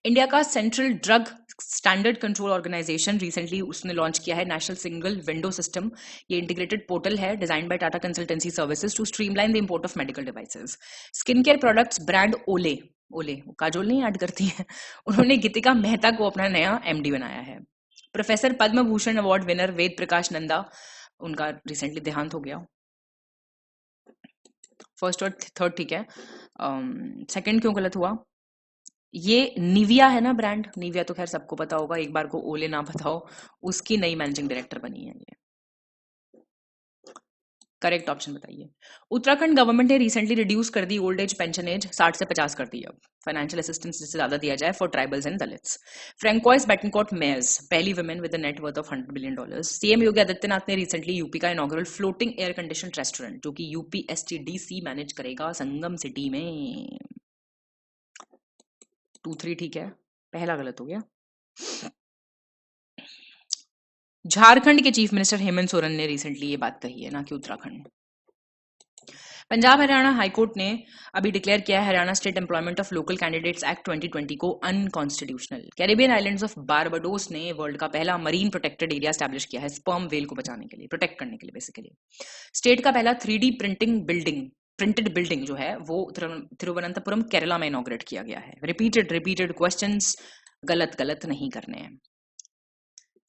S2: इंडिया का central drug standard control organisation recently उसने लॉन्च किया है नेशनल सिंगल विंडो सिस्टम। ये इंटीग्रेटेड पोर्टल है design by Tata consultancy services to streamline the import of medical devices. Skin care products brand Olay Kajol नहीं add करती है, उन्होंने गीतिका मेहता को अपना नया MD बनाया है। Professor Padma Bhushan award winner Ved Prakash Nanda, उनका रिसेंटली देहांत हो गया। फर्स्ट और थर्ड ठीक है, सेकंड क्यों गलत हुआ? ये निविया है ना ब्रांड, निविया तो खैर सबको पता होगा, एक बार को ओले ना पता हो, उसकी नई मैनेजिंग डायरेक्टर बनी है ये। करेक्ट ऑप्शन बताइए। उत्तराखंड गवर्नमेंट ने रिसेंटली रिड्यूस कर दी ओल्ड एज पेंशन एज 60 से 50 कर दी। अब फाइनेंशियल असिस्टेंस जिससे ज्यादा दिया जाए for tribals and Dalits. Francoise Bettencourt Meyers पहली woman with net worth of $100 billion। CM Yogi Adityanath ने रिसेंटली यूपी का inaugural floating air condition restaurant जो कि UPSTDC मैनेज करेगा संगम सिटी में। 2, 3 ठीक है, पहला गलत हो गया। झारखंड के चीफ मिनिस्टर हेमंत सोरेन ने रिसेंटली ये बात कही है, ना कि उत्तराखंड। पंजाब हरियाणा हाईकोर्ट ने अभी डिक्लेयर किया है Haryana state employment of local candidates act 2020 को unconstitutional. Caribbean islands of Barbados ने वर्ल्ड का पहला मरीन प्रोटेक्टेड एरिया स्टैब्लिश किया है स्पर्म वेल को बचाने के लिए, प्रोटेक्ट करने के लिए बेसिकली। स्टेट का पहला 3D प्रिंटेड बिल्डिंग जो है वो तिरुवनंतपुरम केरला में इनॉग्रेट किया गया है। रिपीटेड क्वेश्चंस गलत नहीं करने हैं।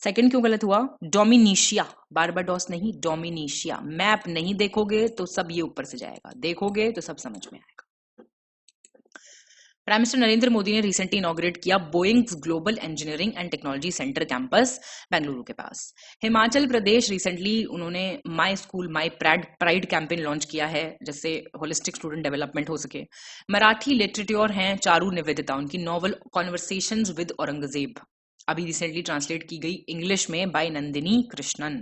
S2: सेकंड क्यों गलत हुआ? डोमिनिशिया, बारबाडोस नहीं, डोमिनिशिया। मैप नहीं देखोगे तो सब ये ऊपर से जाएगा, देखोगे तो सब समझ में आएगा। प्राइम मिनिस्टर नरेंद्र मोदी ने रिसेंटली इनॉग्रेट किया Boeing's global engineering and technology centre campus Bengaluru के पास। हिमाचल प्रदेश रिसेंटली उन्होंने my school my pride campaign launch किया है जिससे होलिस्टिक स्टूडेंट डेवलपमेंट हो सके। मराठी लिटरेचर हैं चारू निवेदिता, उनकी नॉवल कॉन्वर्सेशंस विद औरंगजेब अभी रिसेंटली ट्रांसलेट की गई इंग्लिश में बाय नंदिनी कृष्णन।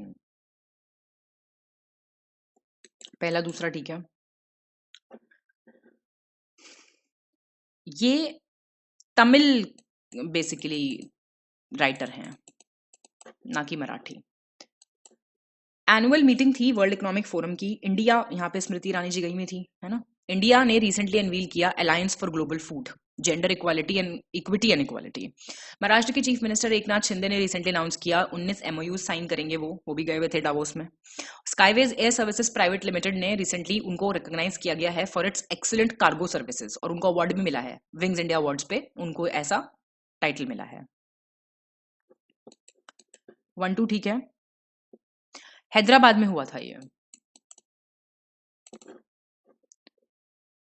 S2: पहला दूसरा ठीक है। ये तमिल बेसिकली राइटर हैं, ना कि मराठी। एनुअल मीटिंग थी वर्ल्ड इकोनॉमिक फोरम की, इंडिया यहाँ पे स्मृति ईरानी जी गई हुई थी, है ना। इंडिया ने रिसेंटली अनवील किया alliance for global food, gender equality and equity and equality. Maharashtra के चीफ मिनिस्टर एकनाथ शिंदे ने रिसेंटली अनाउंस किया 19 MOUs साइन करेंगे, वो भी गए हुए थे डावोस में। स्काईवेज एयर सर्विसेज प्राइवेट लिमिटेड ने रिसेंटली उनको रिकॉग्नाइज किया गया है for its excellent cargo services और उनको अवार्ड भी मिला है विंग्स इंडिया अवार्ड्स पे, उनको ऐसा टाइटल मिला है। 1-2 ठीक है। हैदराबाद में हुआ था ये।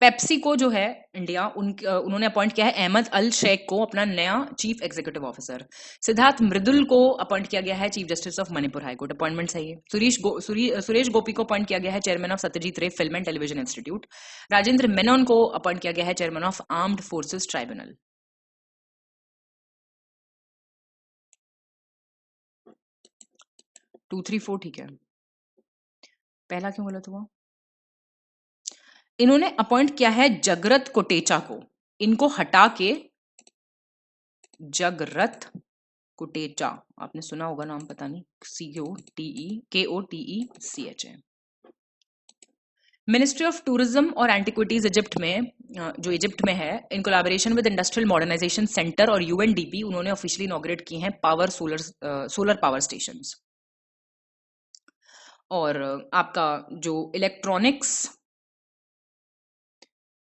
S2: पेप्सी को जो है इंडिया उन्होंने अपॉइंट किया है अहमद अल शेख को अपना नया चीफ एग्जीक्यूटिव ऑफिसर। सिद्धार्थ मृदुल को अपॉइंट किया गया है chief justice of Manipur high court. Appointment सही है। सुरेश गोपी को अपॉइंट किया गया है चेयरमैन ऑफ सत्यजीत रे film and television institute. Rajendra Menon को अपॉइंट किया गया है chairman of armed forces tribunal. 2, 3, 4 ठीक है। पहला क्यों गलत हुआ? इन्होंने अपॉइंट किया है जगरत कोटेचा को। इनको हटा के जगरत कोटेचा, आपने सुना होगा नाम, पता नहीं, KOTECH। मिनिस्ट्री ऑफ टूरिज्म और एंटिक्विटीज इजिप्ट में, जो इजिप्ट में है, in collaboration with industrial modernisation centre और UNDP, उन्होंने ऑफिशियली इनॉग्रेट किए हैं सोलर पावर स्टेशंस। और आपका जो इलेक्ट्रॉनिक्स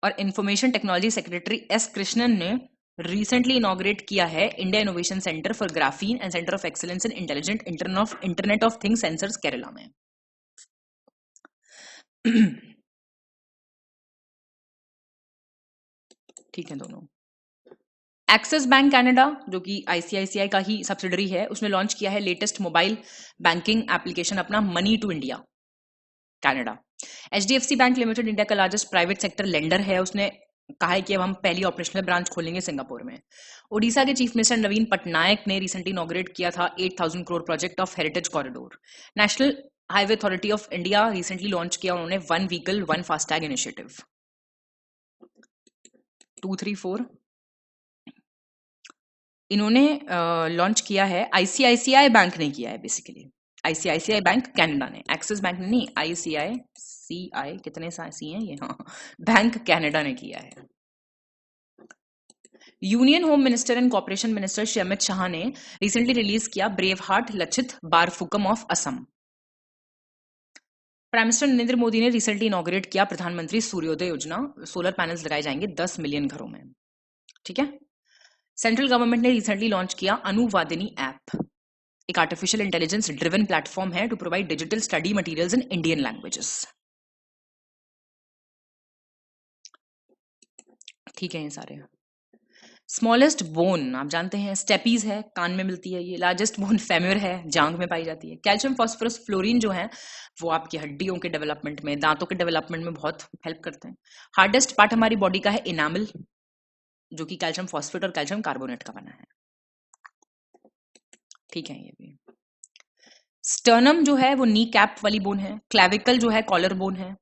S2: और information technology secretary S Krishnan ने रिसेंटली इनॉग्रेट किया है India innovation centre for graphene and centre of excellence in intelligent internet of things sensors Kerala में। ठीक है दोनों। एक्सिस बैंक कनाडा, जो कि ICICI का ही सब्सिडरी है, उसने लॉन्च किया है लेटेस्ट मोबाइल बैंकिंग एप्लीकेशन अपना money to India Canada. HDFC bank limited India का लार्जेस्ट प्राइवेट सेक्टर लेंडर है, उसने कहा है कि अब हम पहली ऑपरेशनल ब्रांच खोलेंगे सिंगापुर में। ओडिशा के चीफ मिनिस्टर नवीन पटनायक ने रिसेंटली इनॉग्रेट किया था 8,000 crore project of heritage corridor. National highway authority of India recently launch किया उन्होंने 1 व्हीकल 1 फास्टैग इनिशिएटिव। 2, 3, 4 इन्होंने लॉन्च किया है, ICICI बैंक ने किया है बेसिकली। ICICI बैंक कनाडा ने, एक्सिस बैंक ने नहीं, ICICI कितने सी हैं ये, हाँ, बैंक कनाडा ने किया है। Union home minister and corporation minister Shri Amit Shah ने रिसेंटली रिलीज किया brave heart Lachit Barphukan of Assam. Prime minister Narendra Modi ने रिसेंटली इनॉग्रेट किया प्रधानमंत्री सूर्योदय योजना। सोलर पैनल्स लगाए जाएंगे 10 मिलियन घरों में। ठीक है। सेंट्रल गवर्नमेंट ने रिसेंटली लॉन्च किया अनुवादिनी ऐप, एक आर्टिफिशियल इंटेलिजेंस ड्रिवन प्लेटफॉर्म है to provide digital study materials in Indian languages. ठीक है ये सारे। स्मॉलेस्ट बोन आप जानते हैं स्टेपीज है, कान में मिलती है ये। लार्जेस्ट बोन फेम्यूर है, जांग में पाई जाती है। कैल्शियम फास्फोरस फ्लोरीन जो है वो आपकी हड्डियों के डेवलपमेंट में, दांतों के डेवलपमेंट में बहुत हेल्प करते हैं। हार्डेस्ट पार्ट हमारी बॉडी का है इनामल, जो कि कैल्शियम फॉस्फेट और कैल्शियम कार्बोनेट का बना है। ठीक है ये भी। स्टर्नम जो है वो नी कैप वाली बोन है। क्लैविकल जो है कॉलर बोन है।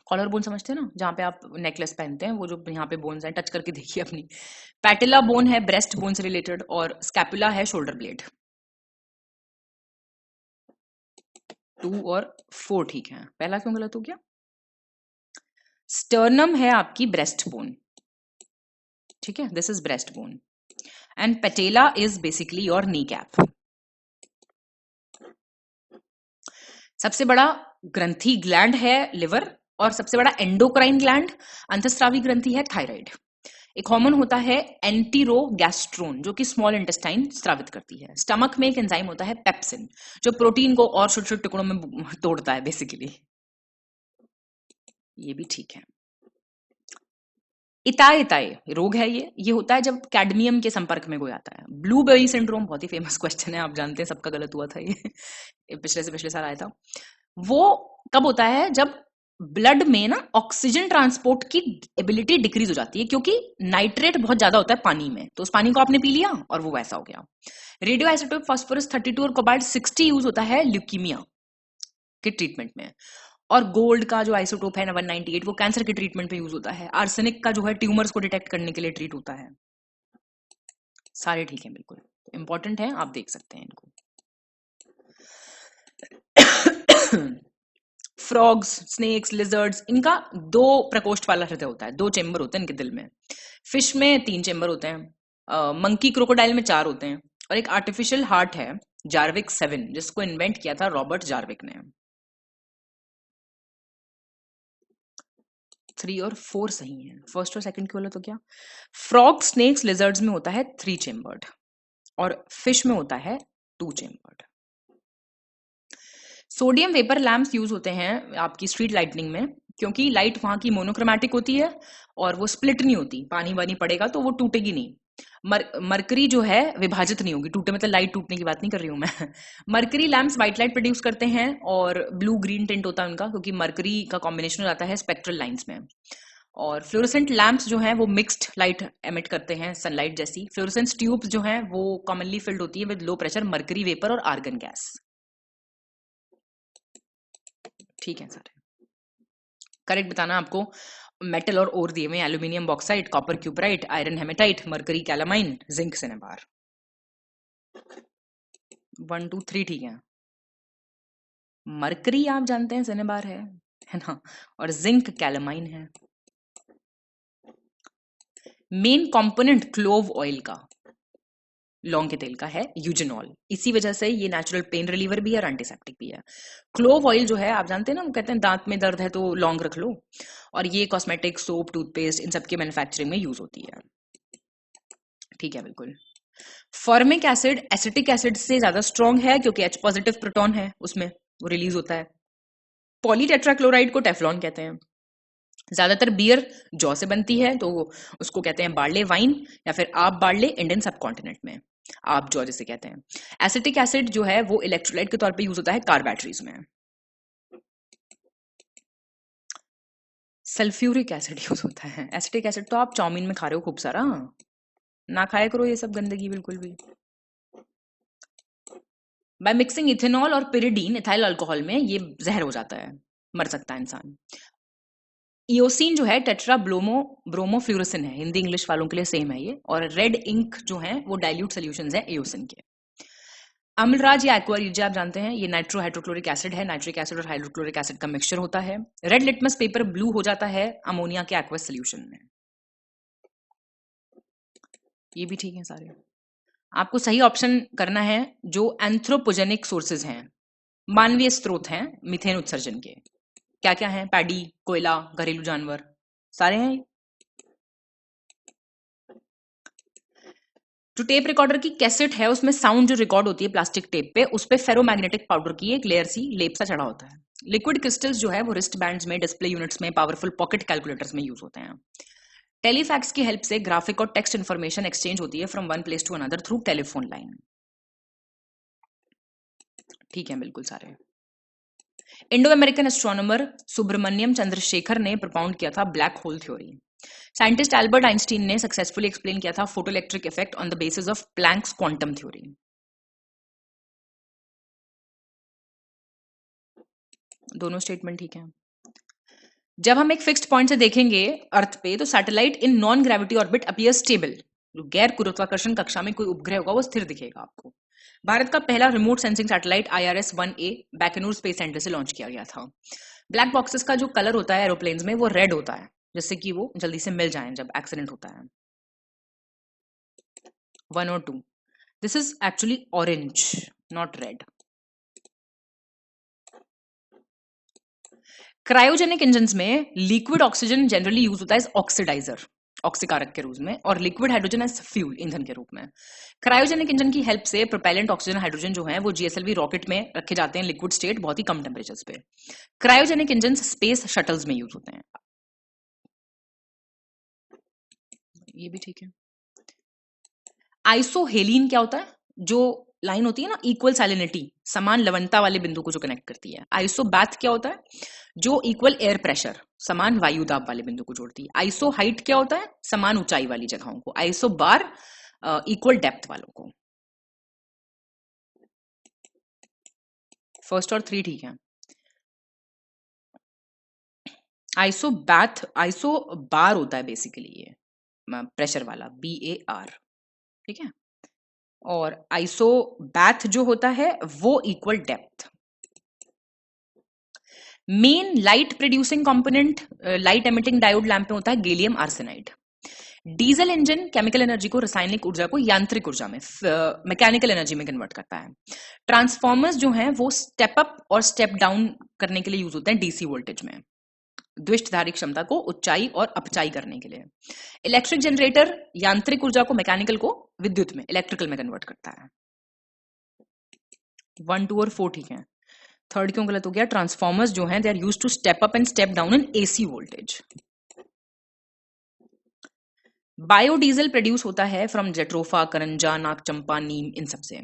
S2: कॉलर बोन समझते हैं ना, जहां पे आप नेकलेस पहनते हैं, वो जो यहाँ पे बोन्स हैं, टच करके देखिए अपनी। पैटिला बोन है ब्रेस्ट बोन से रिलेटेड, और स्कैपुला है शोल्डर ब्लेड। 2 और 4 ठीक है। पहला क्यों गलत हो गया? स्टर्नम है आपकी ब्रेस्ट बोन। ठीक है, this is breast bone and patella is basically your knee cap. सबसे बड़ा ग्रंथि ग्लैंड है लिवर, और सबसे बड़ा एंडोक्राइन ग्लैंड अंतस्रावी ग्रंथि है थायराइड। एक हार्मोन होता है एंटीरोगैस्ट्रोन, जो कि स्मॉल इंटेस्टाइन स्रावित करती है। स्टमक में एक एंजाइम होता है पेप्सिन, जो प्रोटीन को और छोटे छोटे टुकड़ों में तोड़ता है बेसिकली। ये भी ठीक है। इताए इताए रोग है ये होता है जब कैडमियम के संपर्क में कोई आता है। ब्लूबेरी सिंड्रोम बहुत ही फेमस क्वेश्चन है, आप जानते हैं, सबका गलत हुआ था ये पिछले से पिछले साल आया था। वो कब होता है? जब ब्लड में ना ऑक्सीजन ट्रांसपोर्ट की एबिलिटी डिक्रीज हो जाती है, क्योंकि नाइट्रेट बहुत ज्यादा होता है पानी में, तो उस पानी को आपने पी लिया और वो वैसा हो गया। रेडियो आइसोटोप फास्फोरस 32 और कोबाल्ट 60 यूज होता है ल्यूकीमिया के ट्रीटमेंट में। और गोल्ड का जो आइसोटोप है 198 वो कैंसर के ट्रीटमेंट में यूज होता है। आर्सेनिक का जो है ट्यूमर्स को डिटेक्ट करने के लिए ट्रीट होता है। सारे ठीक है, बिल्कुल इंपॉर्टेंट है, आप देख सकते हैं इनको। फ्रॉग्स, स्नेक्स, लिजर्ड्स, इनका 2 प्रकोष्ठ वाला हृदय होता है, 2 चेंबर होते हैं इनके दिल में। फिश में 3 चेंबर होते हैं। मंकी क्रोकोडाइल में 4 होते हैं। और एक आर्टिफिशियल हार्ट है जार्विक 7, जिसको इन्वेंट किया था रॉबर्ट जार्विक ने। 3 और 4 सही है। फर्स्ट और सेकंड क्यों बोला तो क्या? फ्रॉग, स्नेक्स, लिजर्ड्स में होता है 3 चेंबर्ड, और फिश में होता है 2 chambered. Sodium vapour lamps use होते हैं आपकी स्ट्रीट लाइटनिंग में, क्योंकि लाइट वहां की मोनोक्रोमैटिक होती है और वो स्प्लिट नहीं होती, पानी वानी पड़ेगा तो वो टूटेगी नहीं। मरकरी जो है विभाजित नहीं होगी, टूटे मतलब लाइट टूटने की बात नहीं कर रही हूं मैं। Mercury lamps white light produce करते हैं और ब्लू ग्रीन टिंट होता है उनका, क्योंकि मरकरी का कॉम्बिनेशन हो जाता है स्पेक्ट्रल लाइंस में। और फ्लोरोसेंट लैम्प्स जो हैं वो मिक्स्ड लाइट एमिट करते हैं, सनलाइट जैसी। फ्लोरोसेंट ट्यूब्स जो हैं वो कॉमनली फिल्ड होती है with low pressure mercury vapour और आर्गन गैस। ठीक है सर, करेक्ट बताना आपको। मेटल और ओर दिए हुए, aluminium bauxite, copper cuprite, iron haematite, mercury calamine, zinc cinnabar. 1 2 3 ठीक है। मरकरी आप जानते हैं सिनेबार है ना, और जिंक कैलामाइन है। मेन कंपोनेंट क्लोव ऑयल का, लौंग के तेल का है यूजेनॉल। इसी वजह से ये नेचुरल पेन रिलीवर भी है और एंटीसेप्टिक भी है। क्लोव ऑयल जो है आप जानते हैं ना, वो कहते हैं दांत में दर्द है तो लौंग रख लो, और ये कॉस्मेटिक, सोप, टूथपेस्ट, इन सब के मैन्युफैक्चरिंग में यूज होती है। ठीक है बिल्कुल। फॉर्मिक एसिड एसिटिक एसिड से ज्यादा स्ट्रॉन्ग है, क्योंकि H पॉजिटिव प्रोटॉन है उसमें, वो रिलीज होता है। पॉलीटेट्राक्लोराइड को टेफ्लॉन कहते हैं। ज्यादातर बियर जौ से बनती है, तो उसको कहते हैं बार्ले वाइन, या फिर आप बार्ले इंडियन सब कॉन्टिनेंट में आप जौ जिसे कहते हैं। एसिटिक एसिड जो है वो इलेक्ट्रोलाइट के तौर पे यूज होता है कार बैटरीज में। सल्फ्यूरिक एसिड यूज होता है। एसिटिक एसिड तो आप चाउमीन में खा रहे हो खूब सारा, ना खाया करो ये सब गंदगी बिल्कुल भी। बाय मिक्सिंग इथेनॉल और पिरिडीन इथाइल अल्कोहल में ये जहर हो जाता है, मर सकता है इंसान। इयोसिन जो है टेट्रा ब्रोमोफ्लोरेसिन है, हिंदी इंग्लिश वालों के लिए सेम है ये। और रेड इंक जो है वो डाइल्यूट सोल्यूशंस है इयोसिन के। अम्लराज या एक्वारिजा आप जानते हैं, ये नाइट्रो हाइड्रोक्लोरिक एसिड है, नाइट्रिक एसिड और हाइड्रोक्लोरिक एसिड का मिक्सचर होता है। रेड लिटमस पेपर ब्लू हो जाता है अमोनिया के एक्वस सोल्यूशन में। ये भी ठीक है सारे। आपको सही ऑप्शन करना है जो एंथ्रोपोजेनिक सोर्सेज हैं, मानवीय स्रोत हैं मीथेन उत्सर्जन के। क्या क्या है? पैडी, कोयला, घरेलू जानवर, सारे हैं। जो टेप रिकॉर्डर की कैसेट है उसमें साउंड जो रिकॉर्ड होती है प्लास्टिक टेप पे, उस पे फेरोमैग्नेटिक पाउडर की एक लेयर सी लेप सा चढ़ा होता है। लिक्विड क्रिस्टल्स जो है वो रिस्ट बैंड्स में, डिस्प्ले यूनिट्स में, पावरफुल पॉकेट कैलकुलेटर्स में यूज होते हैं। टेलीफैक्स की हेल्प से ग्राफिक और टेक्स्ट इंफॉर्मेशन एक्सचेंज होती है from one place to another through telephone line. ठीक है बिल्कुल सारे। Indo American astronomer Subrahmanyan Chandrasekhar ने प्रोपाउंड किया था black hole theory. Scientist Albert Einstein ने सक्सेसफुली एक्सप्लेन किया था photoelectric effect on the basis of Planck's quantum theory. दोनों स्टेटमेंट ठीक है। जब हम एक फिक्स्ड पॉइंट से देखेंगे अर्थ पे, तो satellite in non gravity orbit appear stable. जो गैर गुरुत्वाकर्षण कक्षा में कोई उपग्रह होगा वो स्थिर दिखेगा आपको। भारत का पहला remote sensing satellite IRS-1A Baikonur space centre से लॉन्च किया गया था। ब्लैक बॉक्सेस का जो कलर होता है एरोप्लेन्स में वो रेड होता है, जिससे कि वो जल्दी से मिल जाएं जब एक्सीडेंट होता है। 1 और 2, this is actually orange not red. Cryogenic engines में लिक्विड ऑक्सीजन जनरली यूज होता है एज ऑक्सीडाइजर, ऑक्सीकारक के रूप में, और लिक्विड हाइड्रोजन एज फ्यूल, ईंधन के रूप में। क्रायोजेनिक इंजन की हेल्प से प्रोपेलेंट ऑक्सीजन हाइड्रोजन जो है वो GSLV रॉकेट में रखे जाते हैं लिक्विड स्टेट, बहुत ही कम टेम्परेचर्स पे। क्रायोजेनिक इंजन स्पेस शटल्स में यूज होते हैं। ये भी ठीक है। आइसोहेलिन क्या होता है? जो लाइन होती है ना, इक्वल सैलिनिटी, समान लवणता वाले बिंदु को जो कनेक्ट करती है। आइसोबैथ क्या होता है? जो इक्वल एयर प्रेशर, समान वायु दाब वाले बिंदु को जोड़ती है। आइसो हाइट क्या होता है? समान ऊंचाई वाली जगहों को। आइसो बार इक्वल डेप्थ वालों को। फर्स्ट और 3 ठीक है। आइसो बार होता है बेसिकली, ये प्रेशर वाला, BAR, ठीक है। और आइसोबैथ जो होता है वो equal depth. Main light producing component light emitting diode lamp में होता है gallium arsenide. Diesel engine chemical energy को, रासायनिक ऊर्जा को यांत्रिक ऊर्जा में, मैकेनिकल एनर्जी में कन्वर्ट करता है। ट्रांसफॉर्मर्स जो हैं वो स्टेप अप और स्टेप डाउन करने के लिए यूज होते हैं DC वोल्टेज में, द्विष्टधारी क्षमता को उच्चाई और अपचाई करने के लिए। इलेक्ट्रिक जनरेटर यांत्रिक ऊर्जा को, मैकेनिकल को विद्युत में, इलेक्ट्रिकल में कन्वर्ट करता है। 1, 2 और 4 ठीक है। थर्ड क्यों गलत हो गया? ट्रांसफॉर्मर्स जो हैं they are use to step up and step down in AC voltage. Biodiesel produce होता है फ्रॉम जेट्रोफा, करंजा, नागचंपा, नीम, इन सब से।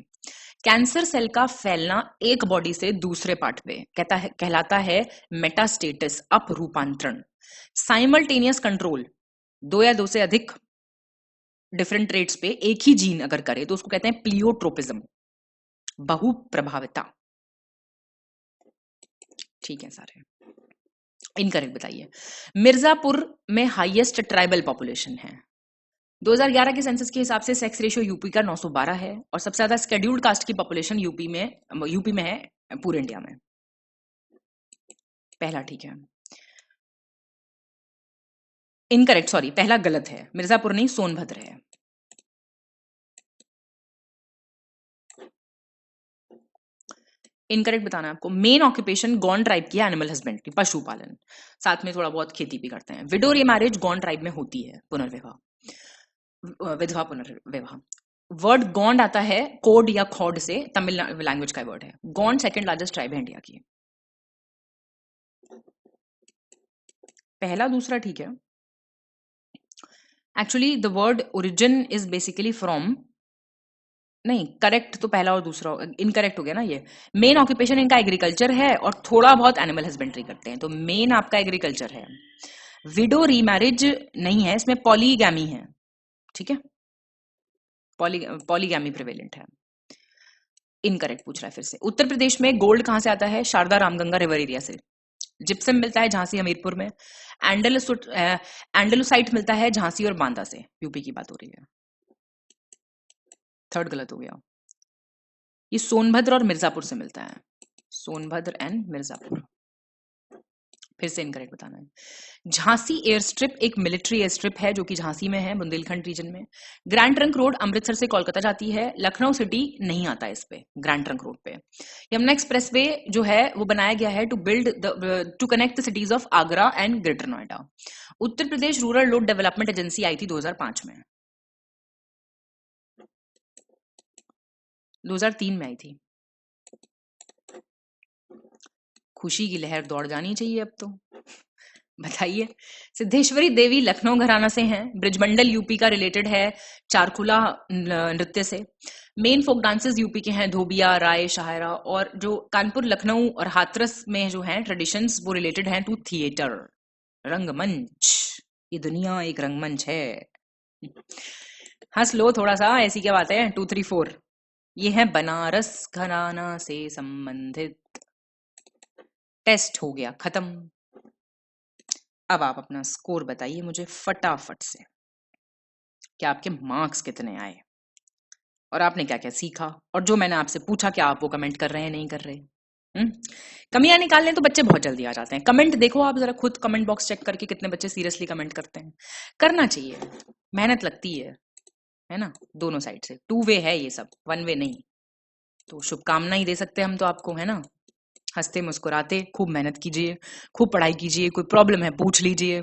S2: कैंसर सेल का फैलना एक बॉडी से दूसरे पार्ट पे कहलाता है मेटास्टेटिस, अपरूपांतरण। साइमल्टेनियस कंट्रोल, 2 या 2 से अधिक डिफरेंट ट्रेट्स पे एक ही जीन अगर करे तो उसको कहते हैं प्लियोट्रोपिज्म, बहुप्रभाविता। ठीक है सारे इनकरेक्ट बताइए। मिर्जापुर में हाईएस्ट ट्राइबल पॉपुलेशन है। 2011 के सेंसस के हिसाब से सेक्स रेशियो यूपी का 912 है और सबसे ज्यादा शेड्यूल्ड कास्ट की पॉपुलेशन यूपी में है पूरे इंडिया में। पहला ठीक है, इनकरेक्ट, सॉरी पहला गलत है, मिर्जापुर नहीं सोनभद्र है। इनकरेक्ट बताना है आपको। मेन ऑक्यूपेशन गॉन ट्राइब की एनिमल हस्बेंड्री, पशुपालन, साथ में थोड़ा बहुत खेती भी करते हैं। विडो रीमैरिज गॉन ट्राइब में होती है, विधवा पुनर्विवाह। वर्ड गॉन्ड आता है कोड या खॉड से, तमिल लैंग्वेज का वर्ड है। गॉन्ड सेकंड लार्जेस्ट ट्राइब है इंडिया की। पहला दूसरा ठीक है। Actually the word origin is basically from, नहीं करेक्ट तो पहला और दूसरा, इनकरेक्ट हो गया ना ये। मेन ऑक्यूपेशन इनका एग्रीकल्चर है और थोड़ा बहुत एनिमल हस्बेंड्री करते हैं, तो मेन आपका एग्रीकल्चर है। विडो रीमैरिज नहीं है, इसमें पॉलीगैमी है। ठीक है, पॉलीगैमी प्रिवेलेंट है। इनकरेक्ट पूछ रहा है फिर से। उत्तर प्रदेश में गोल्ड कहां से आता है? शारदा रामगंगा रिवर एरिया से। जिप्सम मिलता है झांसी हमीरपुर में। एंडलुसाइट मिलता है झांसी और बांदा से। यूपी की बात हो रही है। थर्ड गलत हो गया। ये सोनभद्र और मिर्जापुर से मिलता है, सोनभद्र एंड मिर्जापुर। फिर से इनकरेक्ट बताना है। झांसी एयर स्ट्रिप एक मिलिट्री एयर स्ट्रिप है जो कि झांसी में है, बुंदेलखंड रीजन में। ग्रैंड ट्रंक रोड अमृतसर से कोलकाता जाती है, लखनऊ सिटी नहीं आता इस पे, ग्रैंड ट्रंक रोड पे। यमुना एक्सप्रेसवे जो है वो बनाया गया है to connect the cities of Agra and greater Noida. Uttar Pradesh rural road development agency आई थी 2005 में, 2003 में आई थी। खुशी की लहर दौड़ जानी चाहिए अब तो। बताइए। सिद्धेश्वरी देवी लखनऊ घराना से हैं। ब्रिजमंडल यूपी का रिलेटेड है चारकुला नृत्य से। मेन फोक डांसेस यूपी के हैं धोबिया, राय, शायरा, और जो कानपुर, लखनऊ और हाथरस में जो हैं ट्रेडिशंस वो रिलेटेड हैं टू थिएटर, रंगमंच। ये दुनिया एक रंगमंच है। हंस लो थोड़ा सा, ऐसी क्या बात है। 2, 3, 4 ये है बनारस घराना से संबंधित। टेस्ट हो गया खत्म। अब आप अपना स्कोर बताइए मुझे फटाफट से, क्या आपके मार्क्स कितने आए और आपने क्या क्या सीखा, और जो मैंने आपसे पूछा क्या आप वो कमेंट कर रहे हैं नहीं कर रहे। कमियां निकालने तो बच्चे बहुत जल्दी आ जाते हैं। कमेंट देखो आप जरा खुद, कमेंट बॉक्स चेक करके कितने बच्चे सीरियसली कमेंट करते हैं। करना चाहिए, मेहनत लगती है ना, दोनों साइड से। 2 वे है ये सब, 1 वे नहीं। तो शुभकामना ही दे सकते हैं हम तो आपको, है ना। हंसते मुस्कुराते खूब मेहनत कीजिए, खूब पढ़ाई कीजिए, कोई प्रॉब्लम है पूछ लीजिए।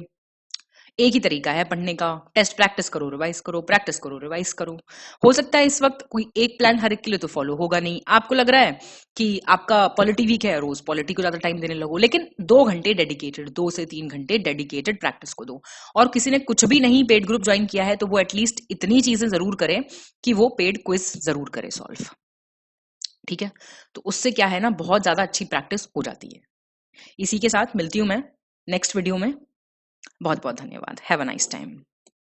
S2: एक ही तरीका है पढ़ने का, टेस्ट प्रैक्टिस करो, रिवाइज करो, प्रैक्टिस करो, रिवाइज करो। हो सकता है इस वक्त कोई एक प्लान हर एक के लिए तो फॉलो होगा नहीं। आपको लग रहा है कि आपका पॉलिटी वीक है, रोज पॉलिटी को ज्यादा टाइम देने लगो, लेकिन 2 घंटे डेडिकेटेड, 2 से 3 घंटे डेडिकेटेड प्रैक्टिस को दो। और किसी ने कुछ भी नहीं पेड ग्रुप ज्वाइन किया है तो वो एटलीस्ट इतनी चीजें जरूर करे कि वो पेड क्विज जरूर करे सॉल्व। ठीक है, तो उससे क्या है ना, बहुत ज्यादा अच्छी प्रैक्टिस हो जाती है। इसी के साथ मिलती हूं मैं नेक्स्ट वीडियो में। बहुत बहुत धन्यवाद। Have a nice time.